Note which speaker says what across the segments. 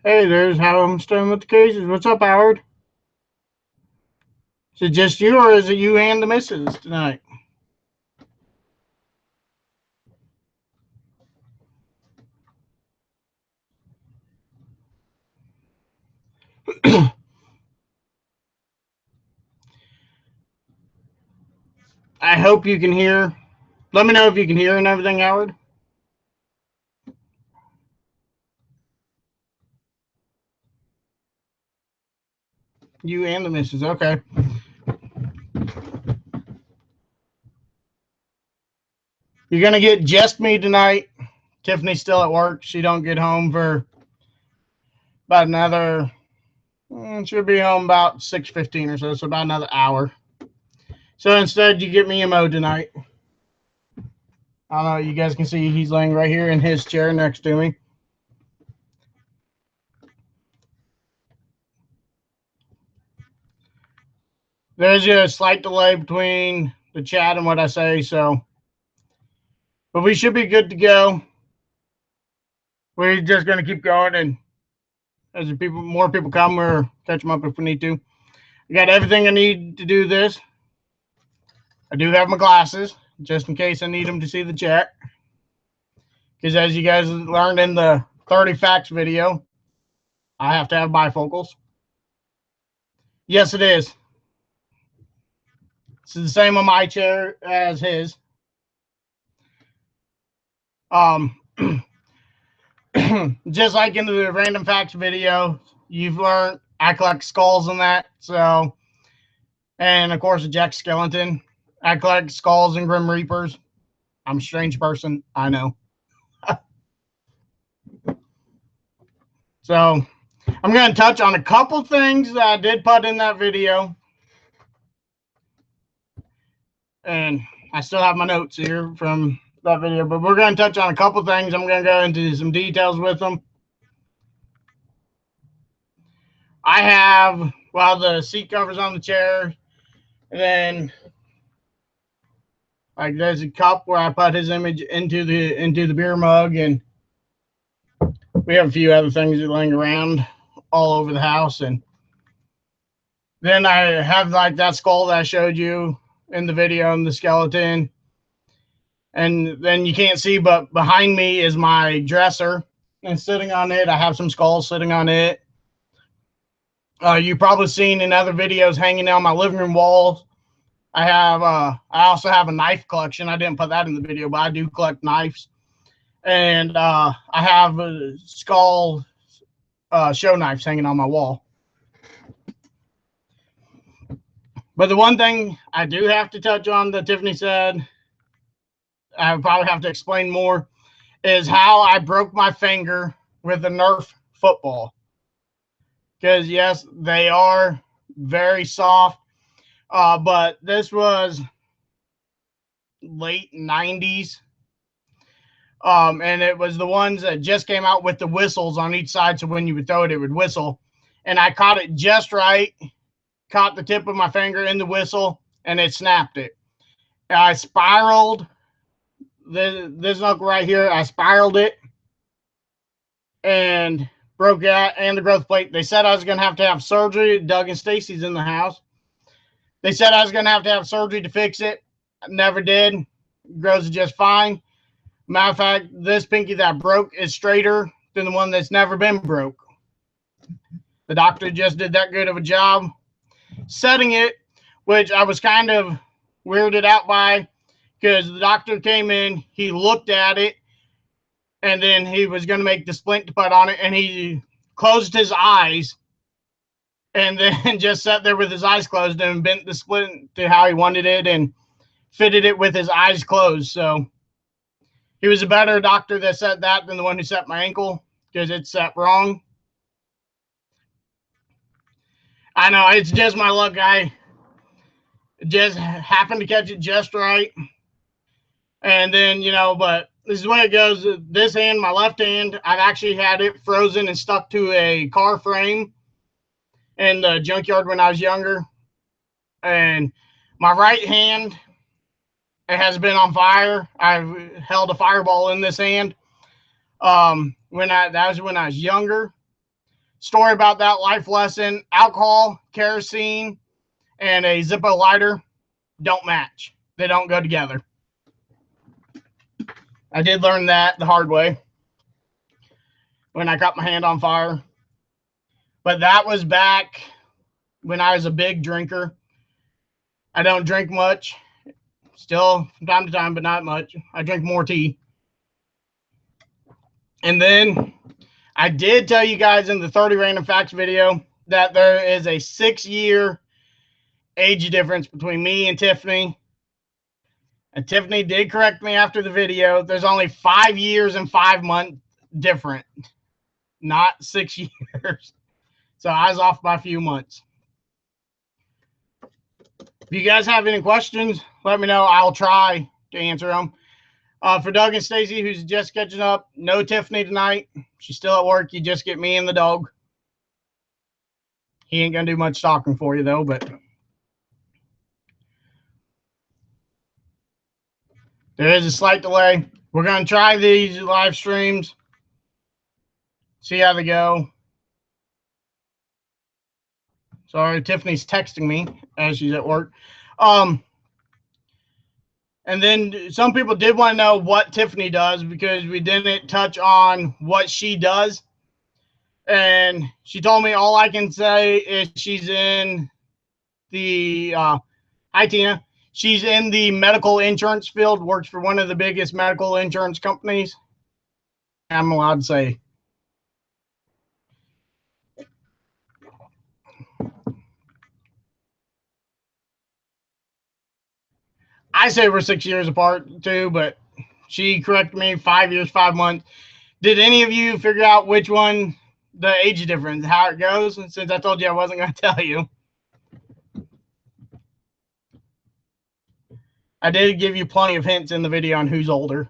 Speaker 1: Hey, there's how I'm staying with the cases. What's up, Howard? Is it just you, or is it you and the missus tonight? I hope you can hear. Let me know if you can hear and everything, Howard. You and the missus. Okay. You're gonna get just me tonight. Tiffany's still at work. She don't get home for about another. She'll be home about 6:15 or so. So about another hour. So instead, you get me and Mo tonight. I don't know. You guys can see he's laying right here in his chair next to me. There's a slight delay between the chat and what I say, so but we should be good to go. We're just gonna keep going, and as more people come, we'll catch them up if we need to. I got everything I need to do this. I do have my glasses just in case I need them to see the chat, because as you guys learned in the 30 facts video, I have to have bifocals. Yes, it is. It's the same on my chair as his. Just like in the random facts video, you've learned I collect skulls and that. So, and of course, a Jack Skellington. I collect skulls and Grim Reapers. I'm a strange person, I know. So, I'm going to touch on a couple things that I did put in that video. And I still have my notes here from that video, but we're going to touch on a couple things. I'm going to go into some details with them. I have, well, the seat covers on the chair, and then Like there's a cup where I put his image into the beer mug, and we have a few other things laying around all over the house. And then I have like that skull that I showed you in the video and the skeleton. And then you can't see, but behind me is my dresser, and sitting on it, I have some skulls sitting on it. You've probably seen in other videos hanging down my living room walls. I also have a knife collection. I didn't put that in the video, but I do collect knives. And I have skull show knives hanging on my wall. But the one thing I do have to touch on that Tiffany said, I would probably have to explain more, is how I broke my finger with a Nerf football. Because, yes, they are very soft. But this was late 90s. And it was the ones that just came out with the whistles on each side. So when you would throw it, it would whistle. And I caught it just right. Caught the tip of my finger in the whistle, and it snapped it. And I spiraled this knuckle right here. I spiraled it and broke that and the growth plate. They said I was going to have surgery. Doug and Stacy's in the house. They said I was going to have surgery to fix it. I never did. It grows just fine. Matter of fact, this pinky that broke is straighter than the one that's never been broke. The doctor just did that good of a job setting it, which I was kind of weirded out by, because the doctor came in, he looked at it, and then he was going to make the splint to put on it, and he closed his eyes and then just sat there with his eyes closed and bent the splint to how he wanted it and fitted it with his eyes closed. So he was a better doctor that set that than the one who set my ankle, because it's set wrong. I know, it's just my luck. I just happened to catch it just right. And then, but this is the way it goes. This hand, my left hand, I've actually had it frozen and stuck to a car frame in the junkyard when I was younger. And my right hand, it has been on fire. I've held a fireball in this hand. That was when I was younger. Story about that life lesson: alcohol, kerosene, and a Zippo lighter don't match. They don't go together. I did learn that the hard way when I caught my hand on fire. But that was back when I was a big drinker. I don't drink much. Still from time to time, but not much. I drink more tea. And then I did tell you guys in the 30 random facts video that there is a 6-year age difference between me and Tiffany. And Tiffany did correct me after the video. There's only 5 years and 5 months different, not 6 years. So I was off by a few months. If you guys have any questions, let me know. I'll try to answer them. For Doug and Stacy, who's just catching up, no Tiffany tonight. She's still at work. You just get me and the dog. He ain't going to do much talking for you, though, but there is a slight delay. We're going to try these live streams, see how they go. Sorry, Tiffany's texting me as she's at work. And then some people did want to know what Tiffany does, because we didn't touch on what she does. And she told me all I can say is she's in the, hi Tina, she's in the medical insurance field, works for one of the biggest medical insurance companies. I'm allowed to say. I say we're 6 years apart too, but she corrected me, 5 years, 5 months. Did any of you figure out which one, the age difference, how it goes? Since I told you I wasn't going to tell you. I did give you plenty of hints in the video on who's older.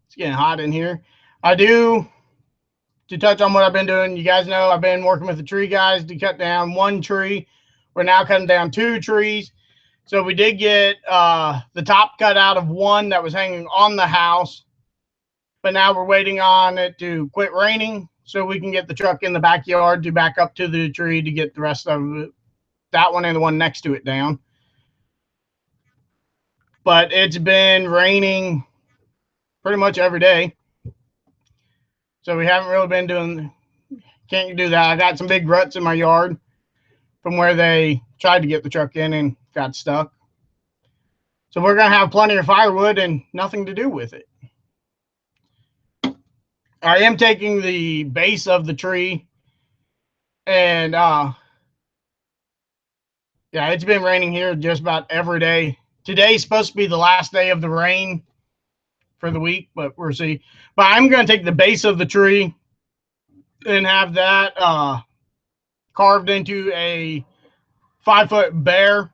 Speaker 1: It's getting hot in here. I do, to touch on what I've been doing, you guys know I've been working with the tree guys to cut down one tree We're now cutting down 2 trees. So we did get the top cut out of one that was hanging on the house, but now we're waiting on it to quit raining so we can get the truck in the backyard to back up to the tree to get the rest of it, that one and the one next to it, down. But it's been raining pretty much every day, so we haven't really been doing, can't do that. I got some big ruts in my yard from where they tried to get the truck in and got stuck. So we're going to have plenty of firewood and nothing to do with it. I am taking the base of the tree, and yeah, it's been raining here just about every day. Today's supposed to be the last day of the rain for the week, but we'll see. But I'm going to take the base of the tree and have that carved into a 5-foot bear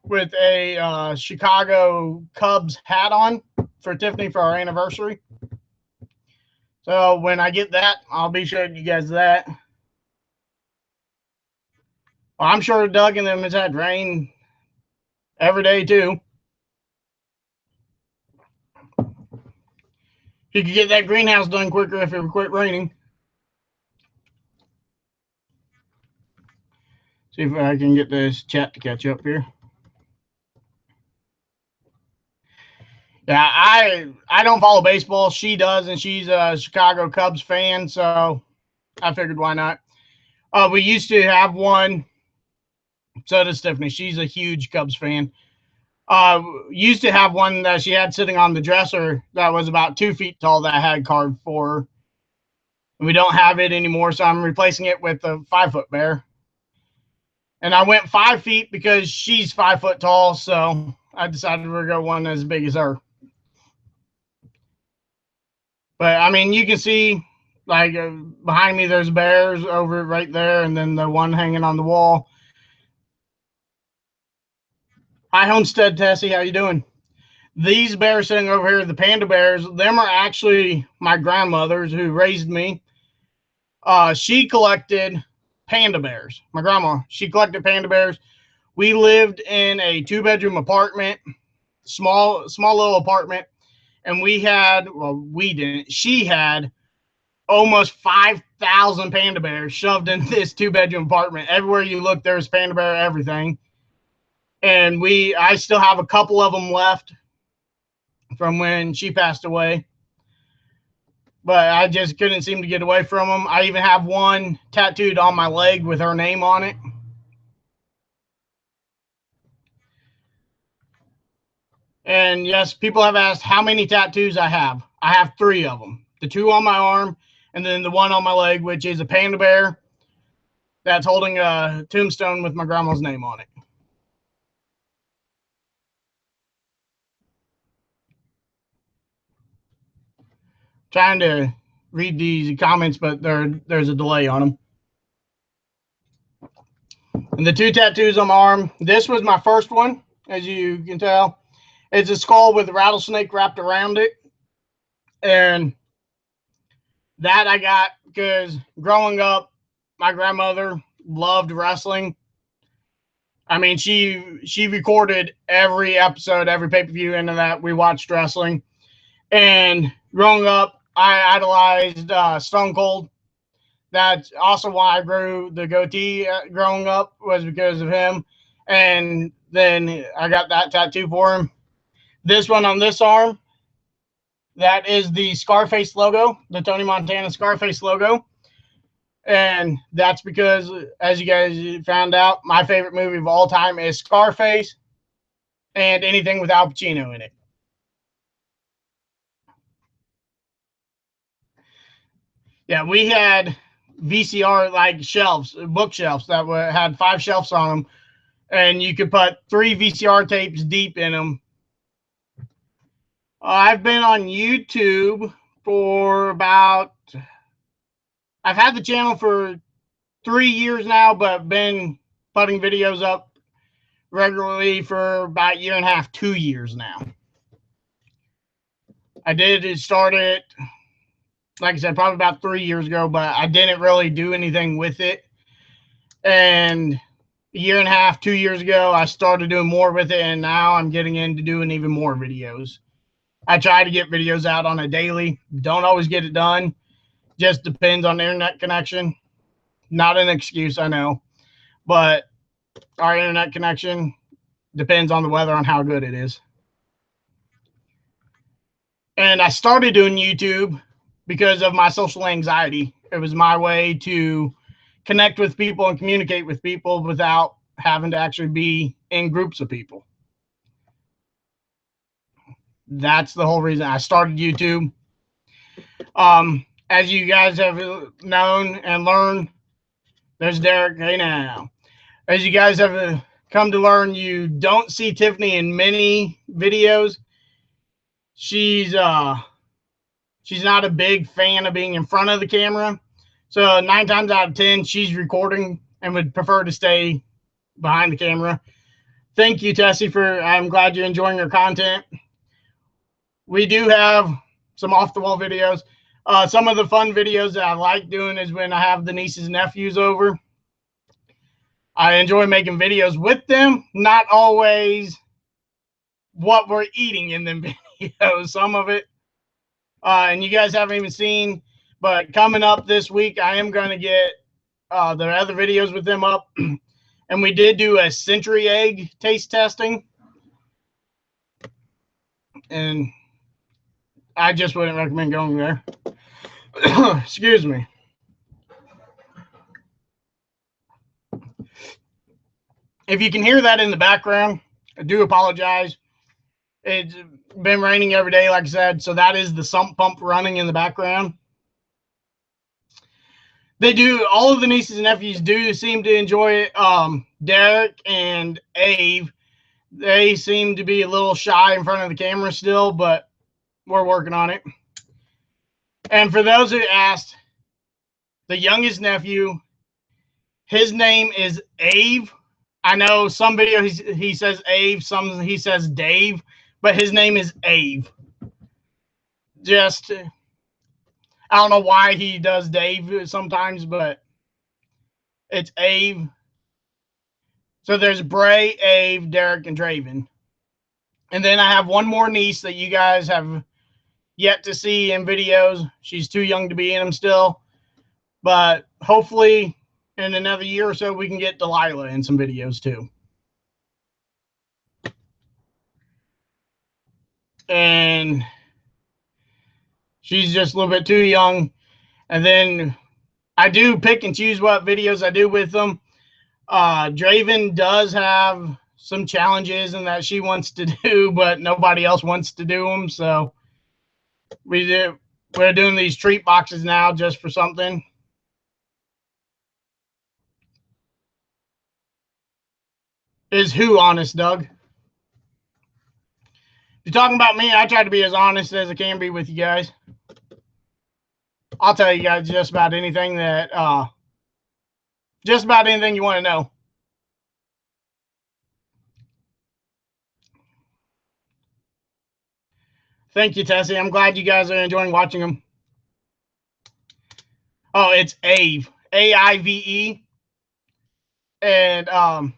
Speaker 1: with a Chicago Cubs hat on for Tiffany for our anniversary. So when I get that, I'll be showing you guys that. Well, I'm sure Doug and them has had rain every day too. You could get that greenhouse done quicker if it would quit raining. See if I can get this chat to catch up here. Yeah, I don't follow baseball. She does, and she's a Chicago Cubs fan, so I figured why not. We used to have one. So does Tiffany. She's a huge Cubs fan. Used to have one that she had sitting on the dresser that was about 2 feet tall that I had carved for her. We don't have it anymore, so I'm replacing it with a 5-foot bear. And I went 5 feet because she's 5 foot tall, so I decided we're going to go one as big as her. But I mean, you can see, like, behind me, there's bears over right there, and then the one hanging on the wall. Hi, Homestead Tessie, how you doing? These bears sitting over here, the panda bears, them are actually my grandmother's who raised me. She collected panda bears. My grandma, she collected panda bears. We lived in a 2-bedroom apartment, small little apartment, and we had, well, we didn't, she had almost 5,000 panda bears shoved in this 2-bedroom apartment. Everywhere you look, there's panda bear, everything. And I still have a couple of them left from when she passed away, but I just couldn't seem to get away from them. I even have one tattooed on my leg with her name on it. And yes, people have asked how many tattoos I have. I have 3 of them. The 2 on my arm, and then the one on my leg, which is a panda bear that's holding a tombstone with my grandma's name on it. Trying to read these comments, but there's a delay on them. And the 2 tattoos on my arm, this was my first one, as you can tell. It's a skull with a rattlesnake wrapped around it. And that I got because growing up, my grandmother loved wrestling. I mean, she recorded every episode, every pay-per-view into that. We watched wrestling. And growing up, I idolized Stone Cold. That's also why I grew the goatee growing up, was because of him. And then I got that tattoo for him. This one on this arm, that is the Scarface logo, the Tony Montana Scarface logo. And that's because, as you guys found out, my favorite movie of all time is Scarface and anything with Al Pacino in it. Yeah, we had VCR like shelves, bookshelves that had 5 shelves on them, and you could put 3 VCR tapes deep in them. I've been on YouTube for about, I've had the channel for 3 years now, but been putting videos up regularly for about 1.5 years, 2 years now. I did start it, like I said, probably about 3 years ago, but I didn't really do anything with it. And a year and a half, 2 years ago, I started doing more with it, and now I'm getting into doing even more videos. I try to get videos out on a daily. Don't always get it done. Just depends on the internet connection. Not an excuse, I know. But our internet connection depends on the weather, on how good it is. And I started doing YouTube because of my social anxiety. It was my way to connect with people and communicate with people without having to actually be in groups of people. That's the whole reason I started YouTube. As you guys have known and learned, there's Derek. Hey now. As you guys have come to learn, you don't see Tiffany in many videos. She's not a big fan of being in front of the camera. So 9 times out of 10, she's recording and would prefer to stay behind the camera. Thank you, Tessie, I'm glad you're enjoying her content. We do have some off-the-wall videos. Some of the fun videos that I like doing is when I have the nieces and nephews over. I enjoy making videos with them, not always what we're eating in them videos, some of it. And you guys haven't even seen, but coming up this week, I am going to get the other videos with them up. And we did do a century egg taste testing. And I just wouldn't recommend going there. Excuse me. If you can hear that in the background, I do apologize. It's been raining every day, like I said, so that is the sump pump running in the background. They do, all of the nieces and nephews do seem to enjoy it. Derek and Abe, they seem to be a little shy in front of the camera still, but we're working on it. And for those who asked, the youngest nephew, his name is Abe. I know some videos he says Abe, some he says Dave, but his name is Abe. Just, I don't know why he does Dave sometimes, but it's Abe. So there's Bray, Abe, Derek, and Draven. And then I have one more niece that you guys have yet to see in videos. She's too young to be in them still. But hopefully in another year or so, we can get Delilah in some videos too. And she's just a little bit too young. And then I do pick and choose what videos I do with them. Draven does have some challenges and that she wants to do, but nobody else wants to do them. So we're doing these treat boxes now just for something. Is who honest, Doug? If you're talking about me, I try to be as honest as I can be with you guys. I'll tell you guys just about anything that, just about anything you want to know. Thank you, Tessie. I'm glad you guys are enjoying watching them. Oh, it's Ave, A-I-V-E. And,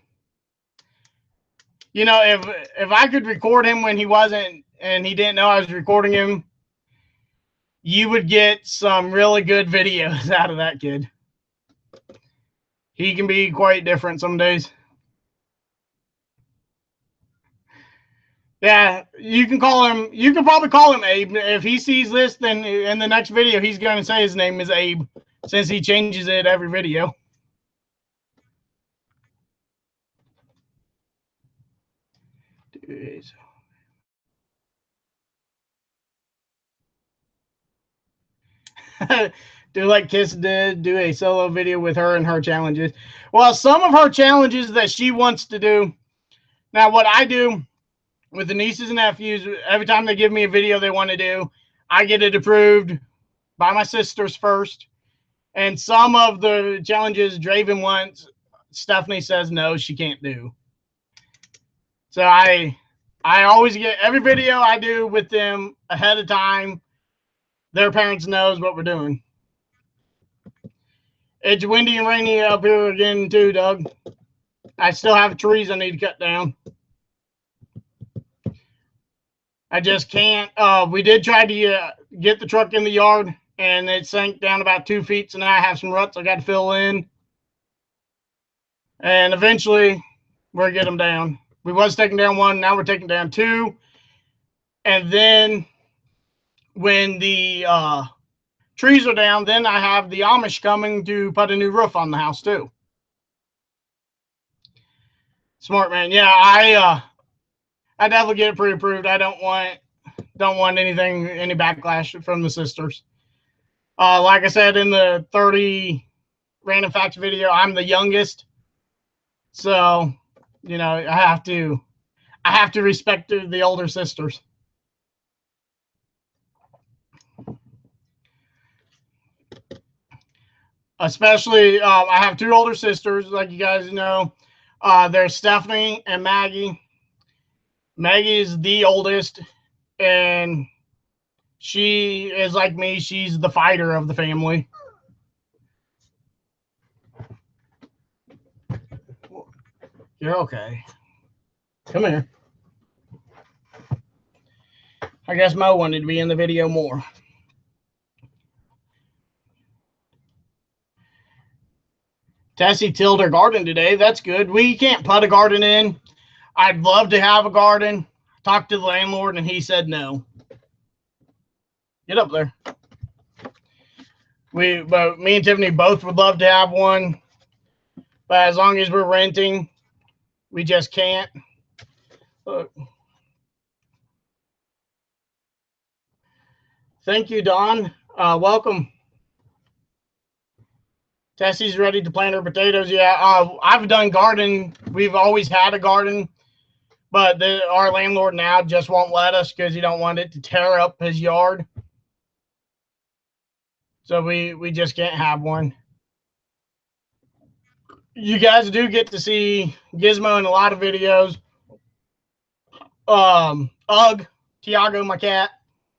Speaker 1: you know, if I could record him when he wasn't, and he didn't know I was recording him, you would get some really good videos out of that kid. He can be quite different some days. Yeah, you can call him, you can probably call him Abe. If he sees this, then in the next video, he's going to say his name is Abe, since he changes it every video. Do like Kiss did, do a solo video with her and her challenges. Well, some of her challenges that she wants to do. Now, what I do with the nieces and nephews, every time they give me a video they want to do, I get it approved by my sisters first. And some of the challenges Draven wants, Stephanie says no, she can't do. So I always get every video I do with them ahead of time. Their parents knows what we're doing. It's windy and rainy up here again too, Doug. I still have trees I need to cut down. I just can't. We did try to get the truck in the yard, and it sank down about 2 feet. So now I have some ruts I got to fill in. And eventually, we'll get them down. We was taking down one. Now we're taking down two. And then when the trees are down, then I have the Amish coming to put a new roof on the house too. Smart man. Yeah, I definitely get it pre-approved. I don't want anything, any backlash from the sisters. Like I said in the 30 random facts video, I'm the youngest, so you know I have to respect the older sisters. Especially, I have two older sisters, like you guys know. There's Stephanie and Maggie. Maggie is the oldest, and she is like me. She's the fighter of the family. You're okay. Come here. I guess Mo wanted to be in the video more. Tessie tilled her garden today. That's good. We can't put a garden in. I'd love to have a garden. Talked to the landlord, and he said no. Get up there. But me and Tiffany both would love to have one. But as long as we're renting, we just can't. Look. Thank you, Don. Welcome. Tessie's ready to plant her potatoes. Yeah, I've done garden. We've always had a garden, but our landlord now just won't let us because he don't want it to tear up his yard. So we just can't have one. You guys do get to see Gizmo in a lot of videos. Ugg, Tiago, my cat,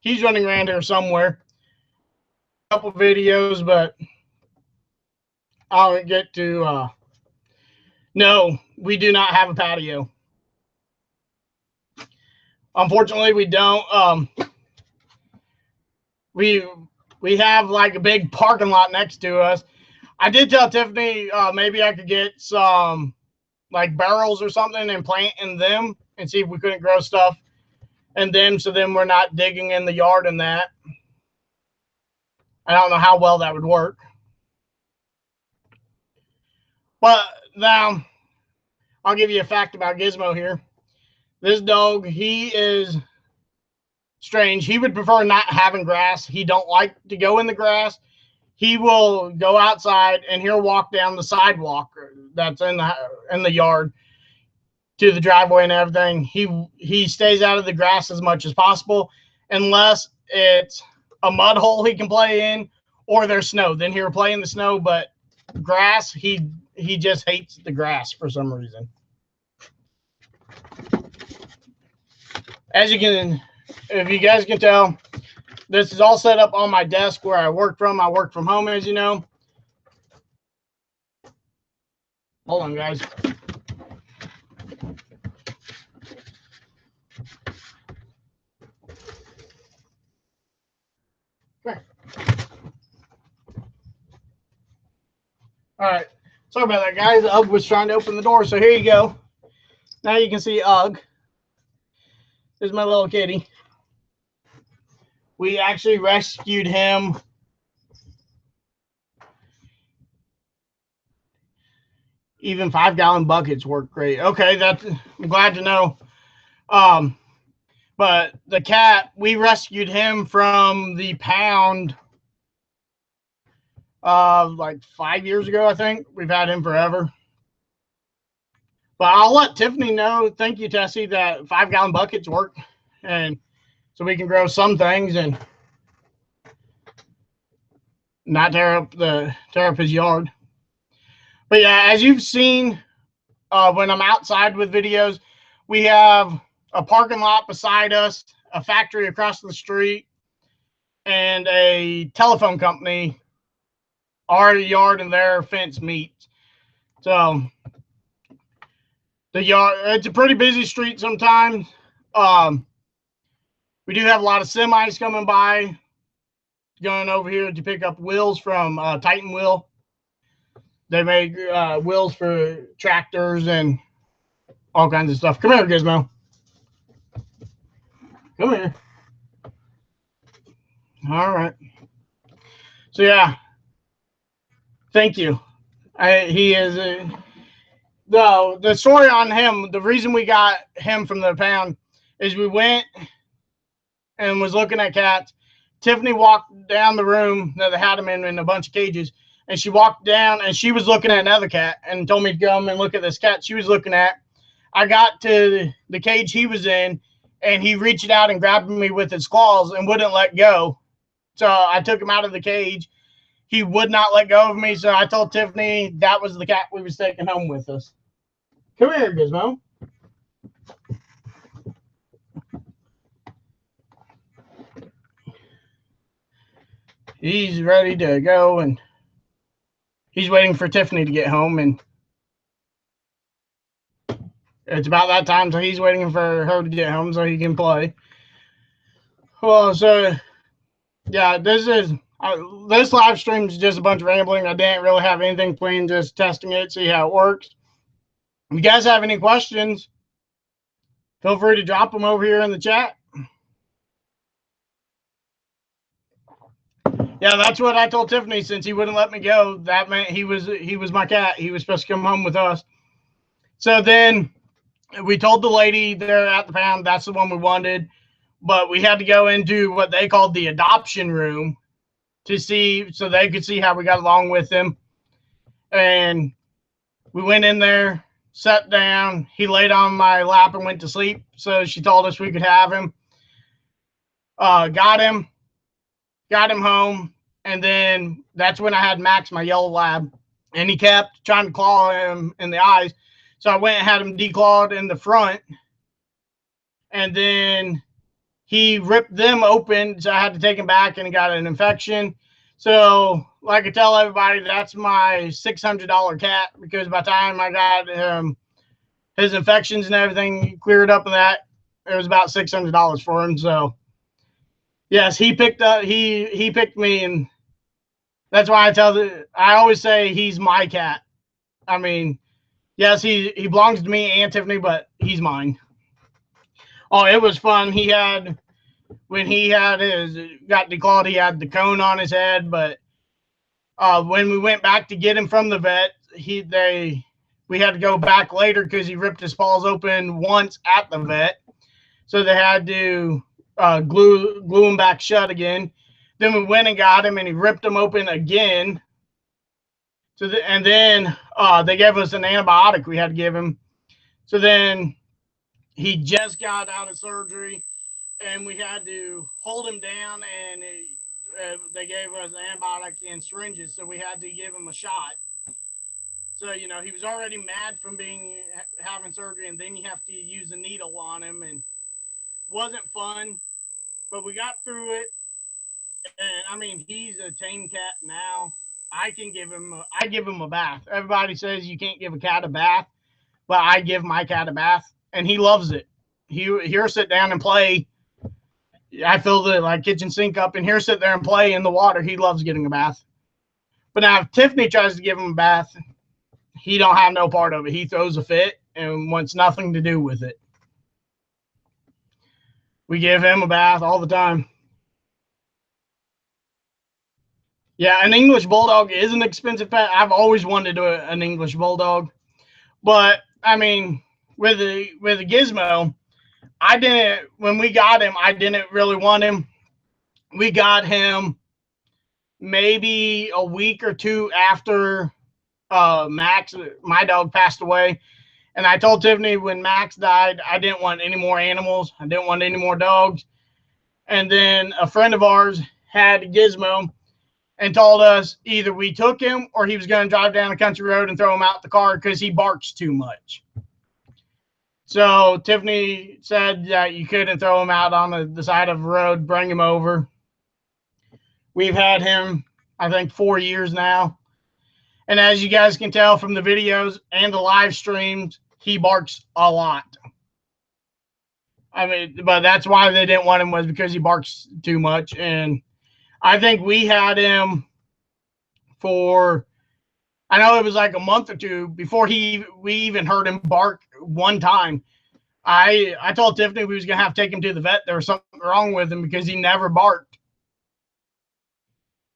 Speaker 1: he's running around here somewhere. A couple videos, but I'll get to. No, we do not have a patio. Unfortunately, we don't. We have like a big parking lot next to us. I did tell Tiffany maybe I could get some like barrels or something and plant in them and see if we couldn't grow stuff in them, so then we're not digging in the yard and that. I don't know how well that would work. But now I'll give you a fact about Gizmo here. This dog, he is strange. He would prefer not having grass. He don't like to go in the grass. He will go outside and he'll walk down the sidewalk that's in the yard to the driveway and everything. He stays out of the grass as much as possible, unless it's a mud hole he can play in or there's snow. Then he'll play in the snow, but grass, he just hates the grass for some reason. As you can, if you guys can tell, this is all set up on my desk where I work from. I work from home, as you know. Hold on, guys. Okay. All right. Sorry about that, guys. Ugg was trying to open the door, so here you go. Now you can see Ugg. There's my little kitty. We actually rescued him. Even 5-gallon buckets work great. Okay, I'm glad to know. But the cat, we rescued him from the pound like 5 years ago, I think. We've had him forever. But I'll let Tiffany know, thank you, Tessie, that 5-gallon buckets work, and so we can grow some things and not tear up his yard. But yeah, as you've seen when I'm outside with videos, we have a parking lot beside us, a factory across the street, and a telephone company. Our yard and their fence meet. So the yard. It's a pretty busy street sometimes. We do have a lot of semis coming by, going over here to pick up wheels from Titan Wheel. They make wheels for tractors and all kinds of stuff. Come here, Gizmo. Come here. All right. So yeah, thank you. He is the story on him. The reason we got him from the pound is we went and was looking at cats. Tiffany walked down the room that they had him in a bunch of cages, and she walked down and she was looking at another cat and told me to come and look at this cat she was looking at. I got to the cage he was in, and he reached out and grabbed me with his claws and wouldn't let go. So I took him out of the cage. He would not let go of me, so I told Tiffany that was the cat we was taking home with us. Come here, Gizmo. He's ready to go, and he's waiting for Tiffany to get home, and it's about that time, so he's waiting for her to get home so he can play. Well, so yeah, this live stream is just a bunch of rambling. I didn't really have anything planned, just testing it, see how it works. If you guys have any questions, feel free to drop them over here in the chat. Yeah, that's what I told Tiffany. Since he wouldn't let me go, that meant he was my cat. He was supposed to come home with us. So then we told the lady there at the pound that's the one we wanted, but we had to go into what they called the adoption room to see, so they could see how we got along with him. And we went in there, sat down. He laid on my lap and went to sleep. So she told us we could have him. Got him home. And then that's when I had Max, my yellow lab, and he kept trying to claw him in the eyes. So I went and had him declawed in the front. And then he ripped them open. So I had to take him back, and he got an infection. So like I tell everybody, that's my $600 cat, because by the time I got his infections and everything cleared up and that, it was about $600 for him. So yes, he picked me, and that's why I always say he's my cat. I mean, yes, he belongs to me and Tiffany, but he's mine. Oh, it was fun. When he got declawed, he had the cone on his head, but when we went back to get him from the vet, we had to go back later because he ripped his paws open once at the vet. So they had to glue him back shut again. Then we went and got him, and he ripped him open again. And then they gave us an antibiotic we had to give him. So then he just got out of surgery, and we had to hold him down, and they gave us antibiotics and syringes, so we had to give him a shot. So, he was already mad from having surgery, and then you have to use a needle on him, and wasn't fun, but we got through it. And I mean, he's a tame cat now. I give him a bath. Everybody says you can't give a cat a bath, but I give my cat a bath, and he loves it. He'll sit down and play. I fill the kitchen sink up, and he'll sit there and play in the water. He loves getting a bath. But now if Tiffany tries to give him a bath, he don't have no part of it. He throws a fit and wants nothing to do with it. We give him a bath all the time. Yeah, an English Bulldog is an expensive pet. I've always wanted an English Bulldog. But, I mean, with a Gizmo, when we got him, I didn't really want him. We got him maybe a week or two after Max, my dog, passed away. And I told Tiffany when Max died, I didn't want any more animals. I didn't want any more dogs. And then a friend of ours had a Gizmo and told us either we took him or he was going to drive down a country road and throw him out the car because he barks too much. So Tiffany said that you couldn't throw him out on the side of the road, bring him over. We've had him, I think, 4 years now. And as you guys can tell from the videos and the live streams, he barks a lot. I mean, but that's why they didn't want him, was because he barks too much. And I think we had him for, I know it was like a month or two before we even heard him bark one time. I told Tiffany we was gonna have to take him to the vet. There was something wrong with him because he never barked.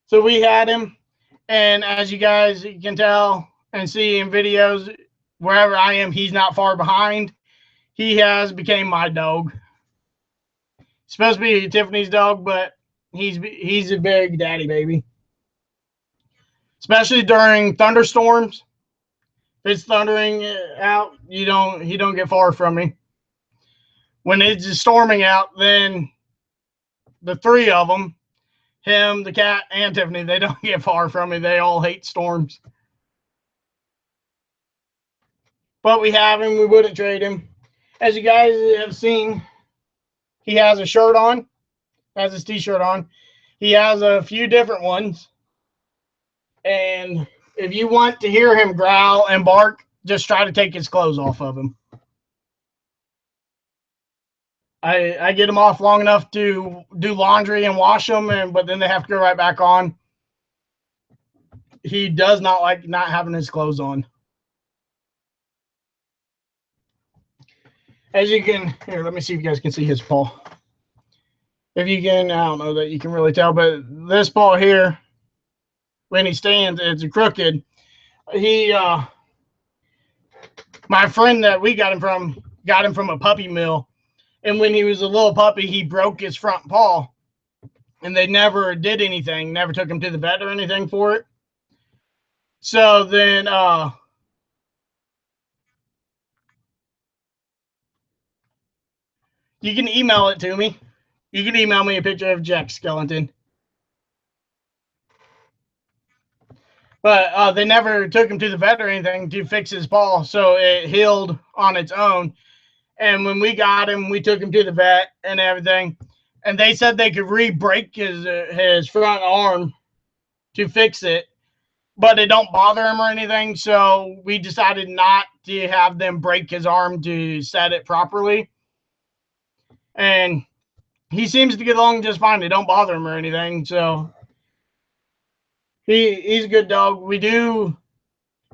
Speaker 1: So we had him, and as you guys can tell and see in videos, wherever I am, he's not far behind. He has became my dog. He's supposed to be Tiffany's dog, but he's a big daddy baby. Especially during thunderstorms. If it's thundering out, he don't get far from me. When it's storming out, then the three of them, him, the cat, and Tiffany, they don't get far from me. They all hate storms. But we have him. We wouldn't trade him. As you guys have seen, he has a shirt on, has his t-shirt on. He has a few different ones. And if you want to hear him growl and bark, just try to take his clothes off of him. I get them off long enough to do laundry and wash them, but then they have to go right back on. He does not like not having his clothes on. As you can, here, let me see if you guys can see his paw. If you can, I don't know that you can really tell, but this paw here, when he stands, it's crooked. My friend that we got him from a puppy mill. And when he was a little puppy, he broke his front paw. And they never did anything, never took him to the vet or anything for it. So then you can email it to me. You can email me a picture of Jack Skellington. But they never took him to the vet or anything to fix his paw, so it healed on its own. And when we got him, we took him to the vet and everything. And they said they could re-break his front arm to fix it, but it don't bother him or anything. So we decided not to have them break his arm to set it properly. And he seems to get along just fine. It don't bother him or anything. So he's a good dog.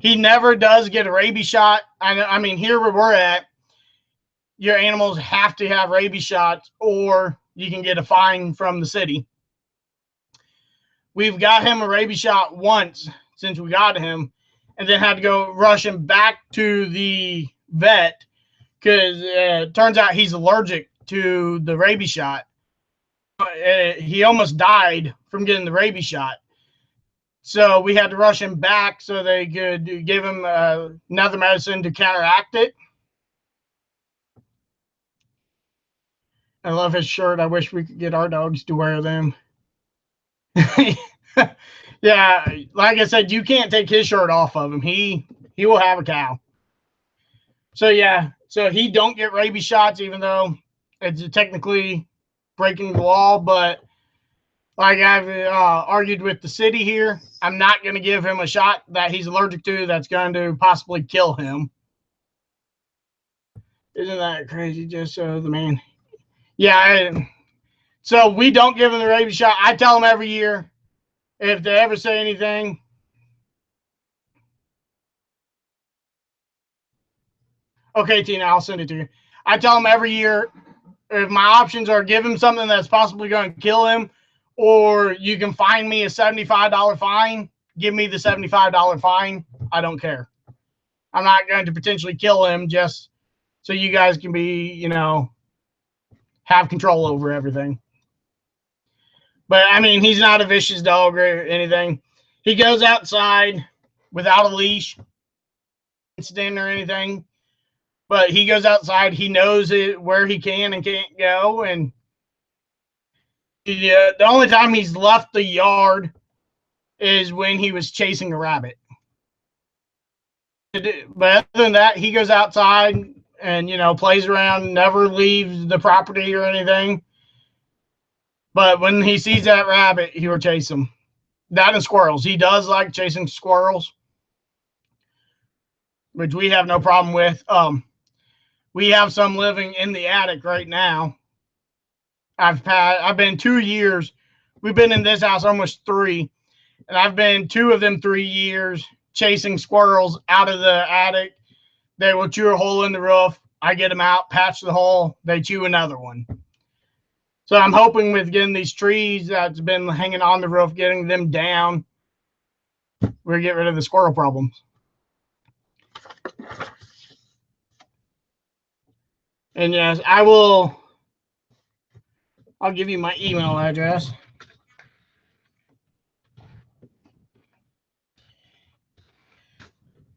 Speaker 1: He never does get a rabies shot. I mean, here where we're at, your animals have to have rabies shots or you can get a fine from the city. We've got him a rabies shot once since we got him, and then had to go rush him back to the vet because it turns out he's allergic to the rabies shot. He almost died from getting the rabies shot. So we had to rush him back so they could give him another medicine to counteract it. I love his shirt. I wish we could get our dogs to wear them. Yeah, like I said, you can't take his shirt off of him. He will have a cow. So yeah, so he don't get rabies shots, even though it's technically breaking the law. But like I've argued with the city here, I'm not going to give him a shot that he's allergic to that's going to possibly kill him. Isn't that crazy? Just so the man. Yeah, so we don't give them the rabies shot. I tell them every year, if they ever say anything. Okay, Tina, I'll send it to you. I tell them every year, if my options are give him something that's possibly going to kill him, or you can fine me a $75 fine, give me the $75 fine. I don't care. I'm not going to potentially kill him just so you guys can be, have control over everything. But I mean, he's not a vicious dog or anything. He goes outside without a leash, incident or anything. But he goes outside. He knows where he can and can't go. And the only time he's left the yard is when he was chasing a rabbit. But other than that, he goes outside and plays around, never leaves the property or anything. But when he sees that rabbit, he will chase him. That and squirrels. He does like chasing squirrels, which we have no problem with. We have some living in the attic right now. I've been 2 years. We've been in this house almost 3, and I've been 2 of them 3 years chasing squirrels out of the attic. They will chew a hole in the roof. I get them out, patch the hole. They chew another one. So I'm hoping with getting these trees that's been hanging on the roof, getting them down, we'll get rid of the squirrel problems. And yes, I'll give you my email address.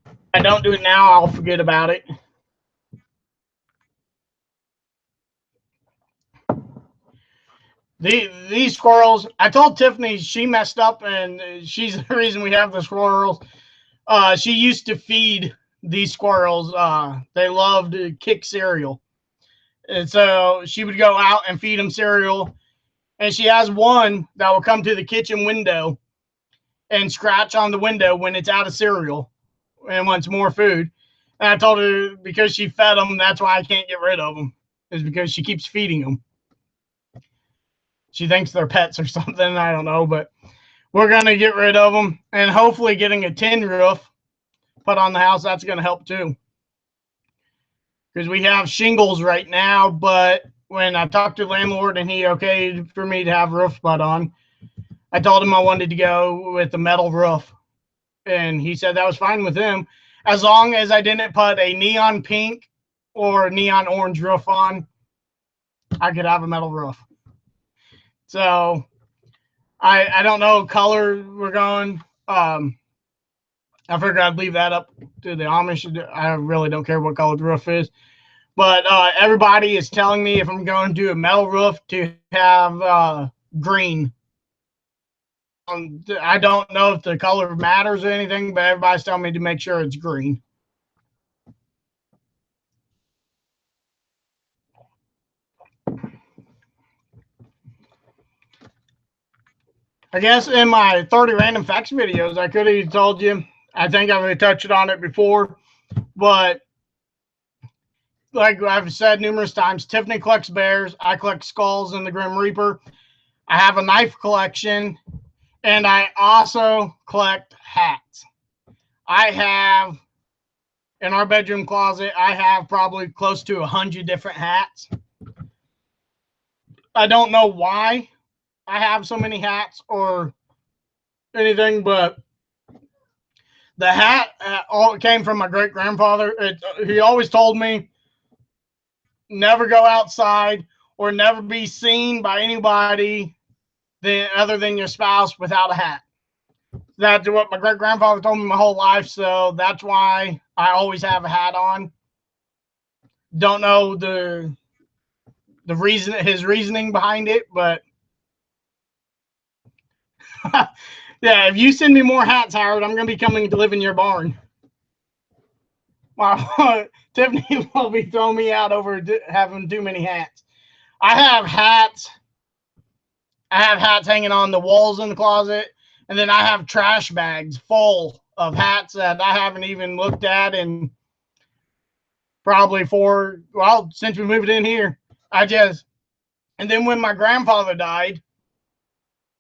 Speaker 1: If I don't do it now, I'll forget about it. These squirrels, I told Tiffany she messed up, and she's the reason we have the squirrels. She used to feed these squirrels. They loved to kick cereal. And so she would go out and feed them cereal. And she has one that will come to the kitchen window and scratch on the window when it's out of cereal and wants more food. And I told her because she fed them, that's why I can't get rid of them, is because she keeps feeding them. She thinks they're pets or something. I don't know, but we're going to get rid of them. And hopefully getting a tin roof put on the house, that's going to help too. Because we have shingles right now, but when I talked to the landlord and he okayed for me to have roof put on, I told him I wanted to go with the metal roof. And he said that was fine with him, as long as I didn't put a neon pink or neon orange roof on. I could have a metal roof. So I don't know what color we're going. I figured I'd leave that up to the Amish. I really don't care what color the roof is. But everybody is telling me if I'm going to do a metal roof to have green. I don't know if the color matters or anything, but everybody's telling me to make sure it's green. I guess in my 30 random facts videos, I could have told you. I think I've touched on it before, but like I've said numerous times, Tiffany collects bears. I collect skulls in the Grim Reaper. I have a knife collection, and I also collect hats. I have, in our bedroom closet, I have probably close to 100 different hats. I don't know why I have so many hats or anything, but the hat all came from my great grandfather. He always told me never go outside or never be seen by anybody other than your spouse without a hat. That's what my great grandfather told me my whole life, so that's why I always have a hat on. Don't know the reason, his reasoning behind it, but yeah, if you send me more hats, Howard, I'm going to be coming to live in your barn. Wow, Tiffany will be throwing me out over having too many hats. I have hats. I have hats hanging on the walls in the closet, and then I have trash bags full of hats that I haven't even looked at in probably since we moved in here. And then when my grandfather died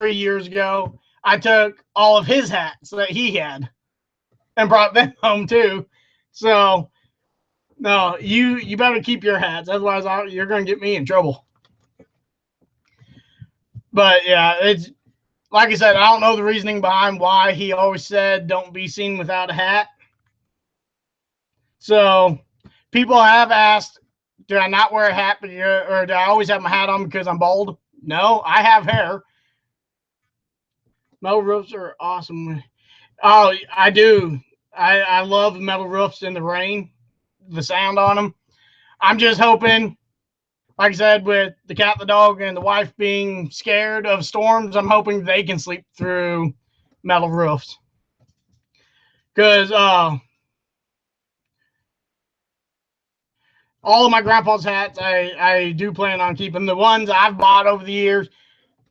Speaker 1: 3 years ago, I took all of his hats that he had and brought them home too. So, no, you better keep your hats. Otherwise, you're going to get me in trouble. But, yeah, it's like I said, I don't know the reasoning behind why he always said don't be seen without a hat. So, people have asked, do I not wear a hat, or do I always have my hat on because I'm bald? No, I have hair. Metal roofs are awesome. Oh, I do. I love metal roofs in the rain, the sound on them. I'm just hoping, like I said, with the cat, the dog, and the wife being scared of storms, I'm hoping they can sleep through metal roofs. Because all of my grandpa's hats, I do plan on keeping. The ones I've bought over the years,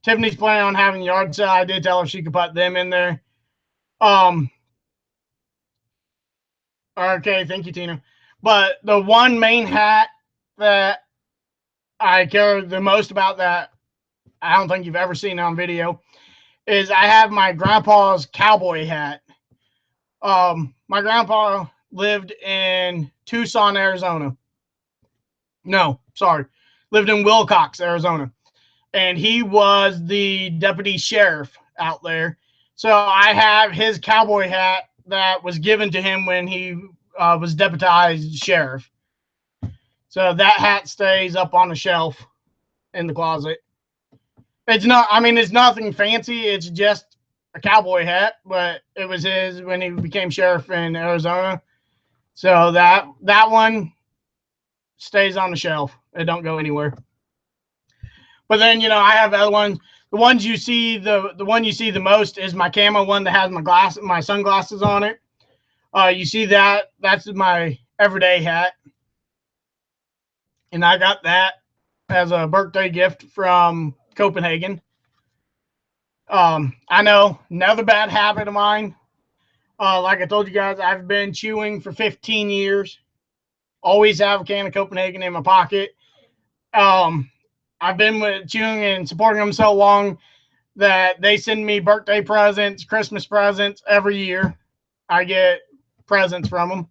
Speaker 1: Tiffany's planning on having a yard sale. I did tell her she could put them in there. Okay, thank you, Tina. But the one main hat that I care the most about that I don't think you've ever seen on video is I have my grandpa's cowboy hat. My grandpa lived in Tucson, Arizona. No, sorry. Lived in Wilcox, Arizona. And he was the deputy sheriff out there. So I have his cowboy hat that was given to him when he was deputized sheriff. So that hat stays up on the shelf in the closet. It's not, I mean, it's nothing fancy. It's just a cowboy hat, but it was his when he became sheriff in Arizona. So that one stays on the shelf. It don't go anywhere. But then, you know, I have other ones. The ones you see, the one you see the most is my camo one that has my sunglasses on it. You see that? That's my everyday hat. And I got that as a birthday gift from Copenhagen. I know, another bad habit of mine. Like I told you guys, I've been chewing for 15 years. Always have a can of Copenhagen in my pocket. I've been chewing and supporting them so long that they send me birthday presents, Christmas presents every year. I get presents from them.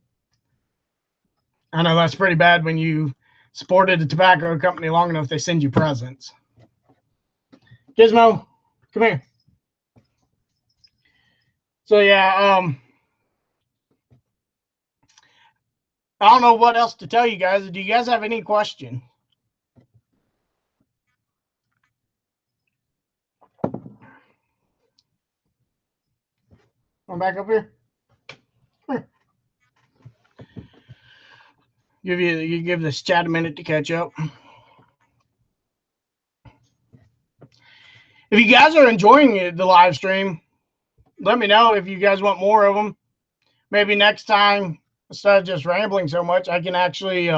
Speaker 1: I know that's pretty bad when you supported a tobacco company long enough, they send you presents. Gizmo, come here. So yeah, I don't know what else to tell you guys. Do you guys have any question? Come back up here. Come here. You give this chat a minute to catch up. If you guys are enjoying the live stream, let me know if you guys want more of them. Maybe next time, instead of just rambling so much, I can actually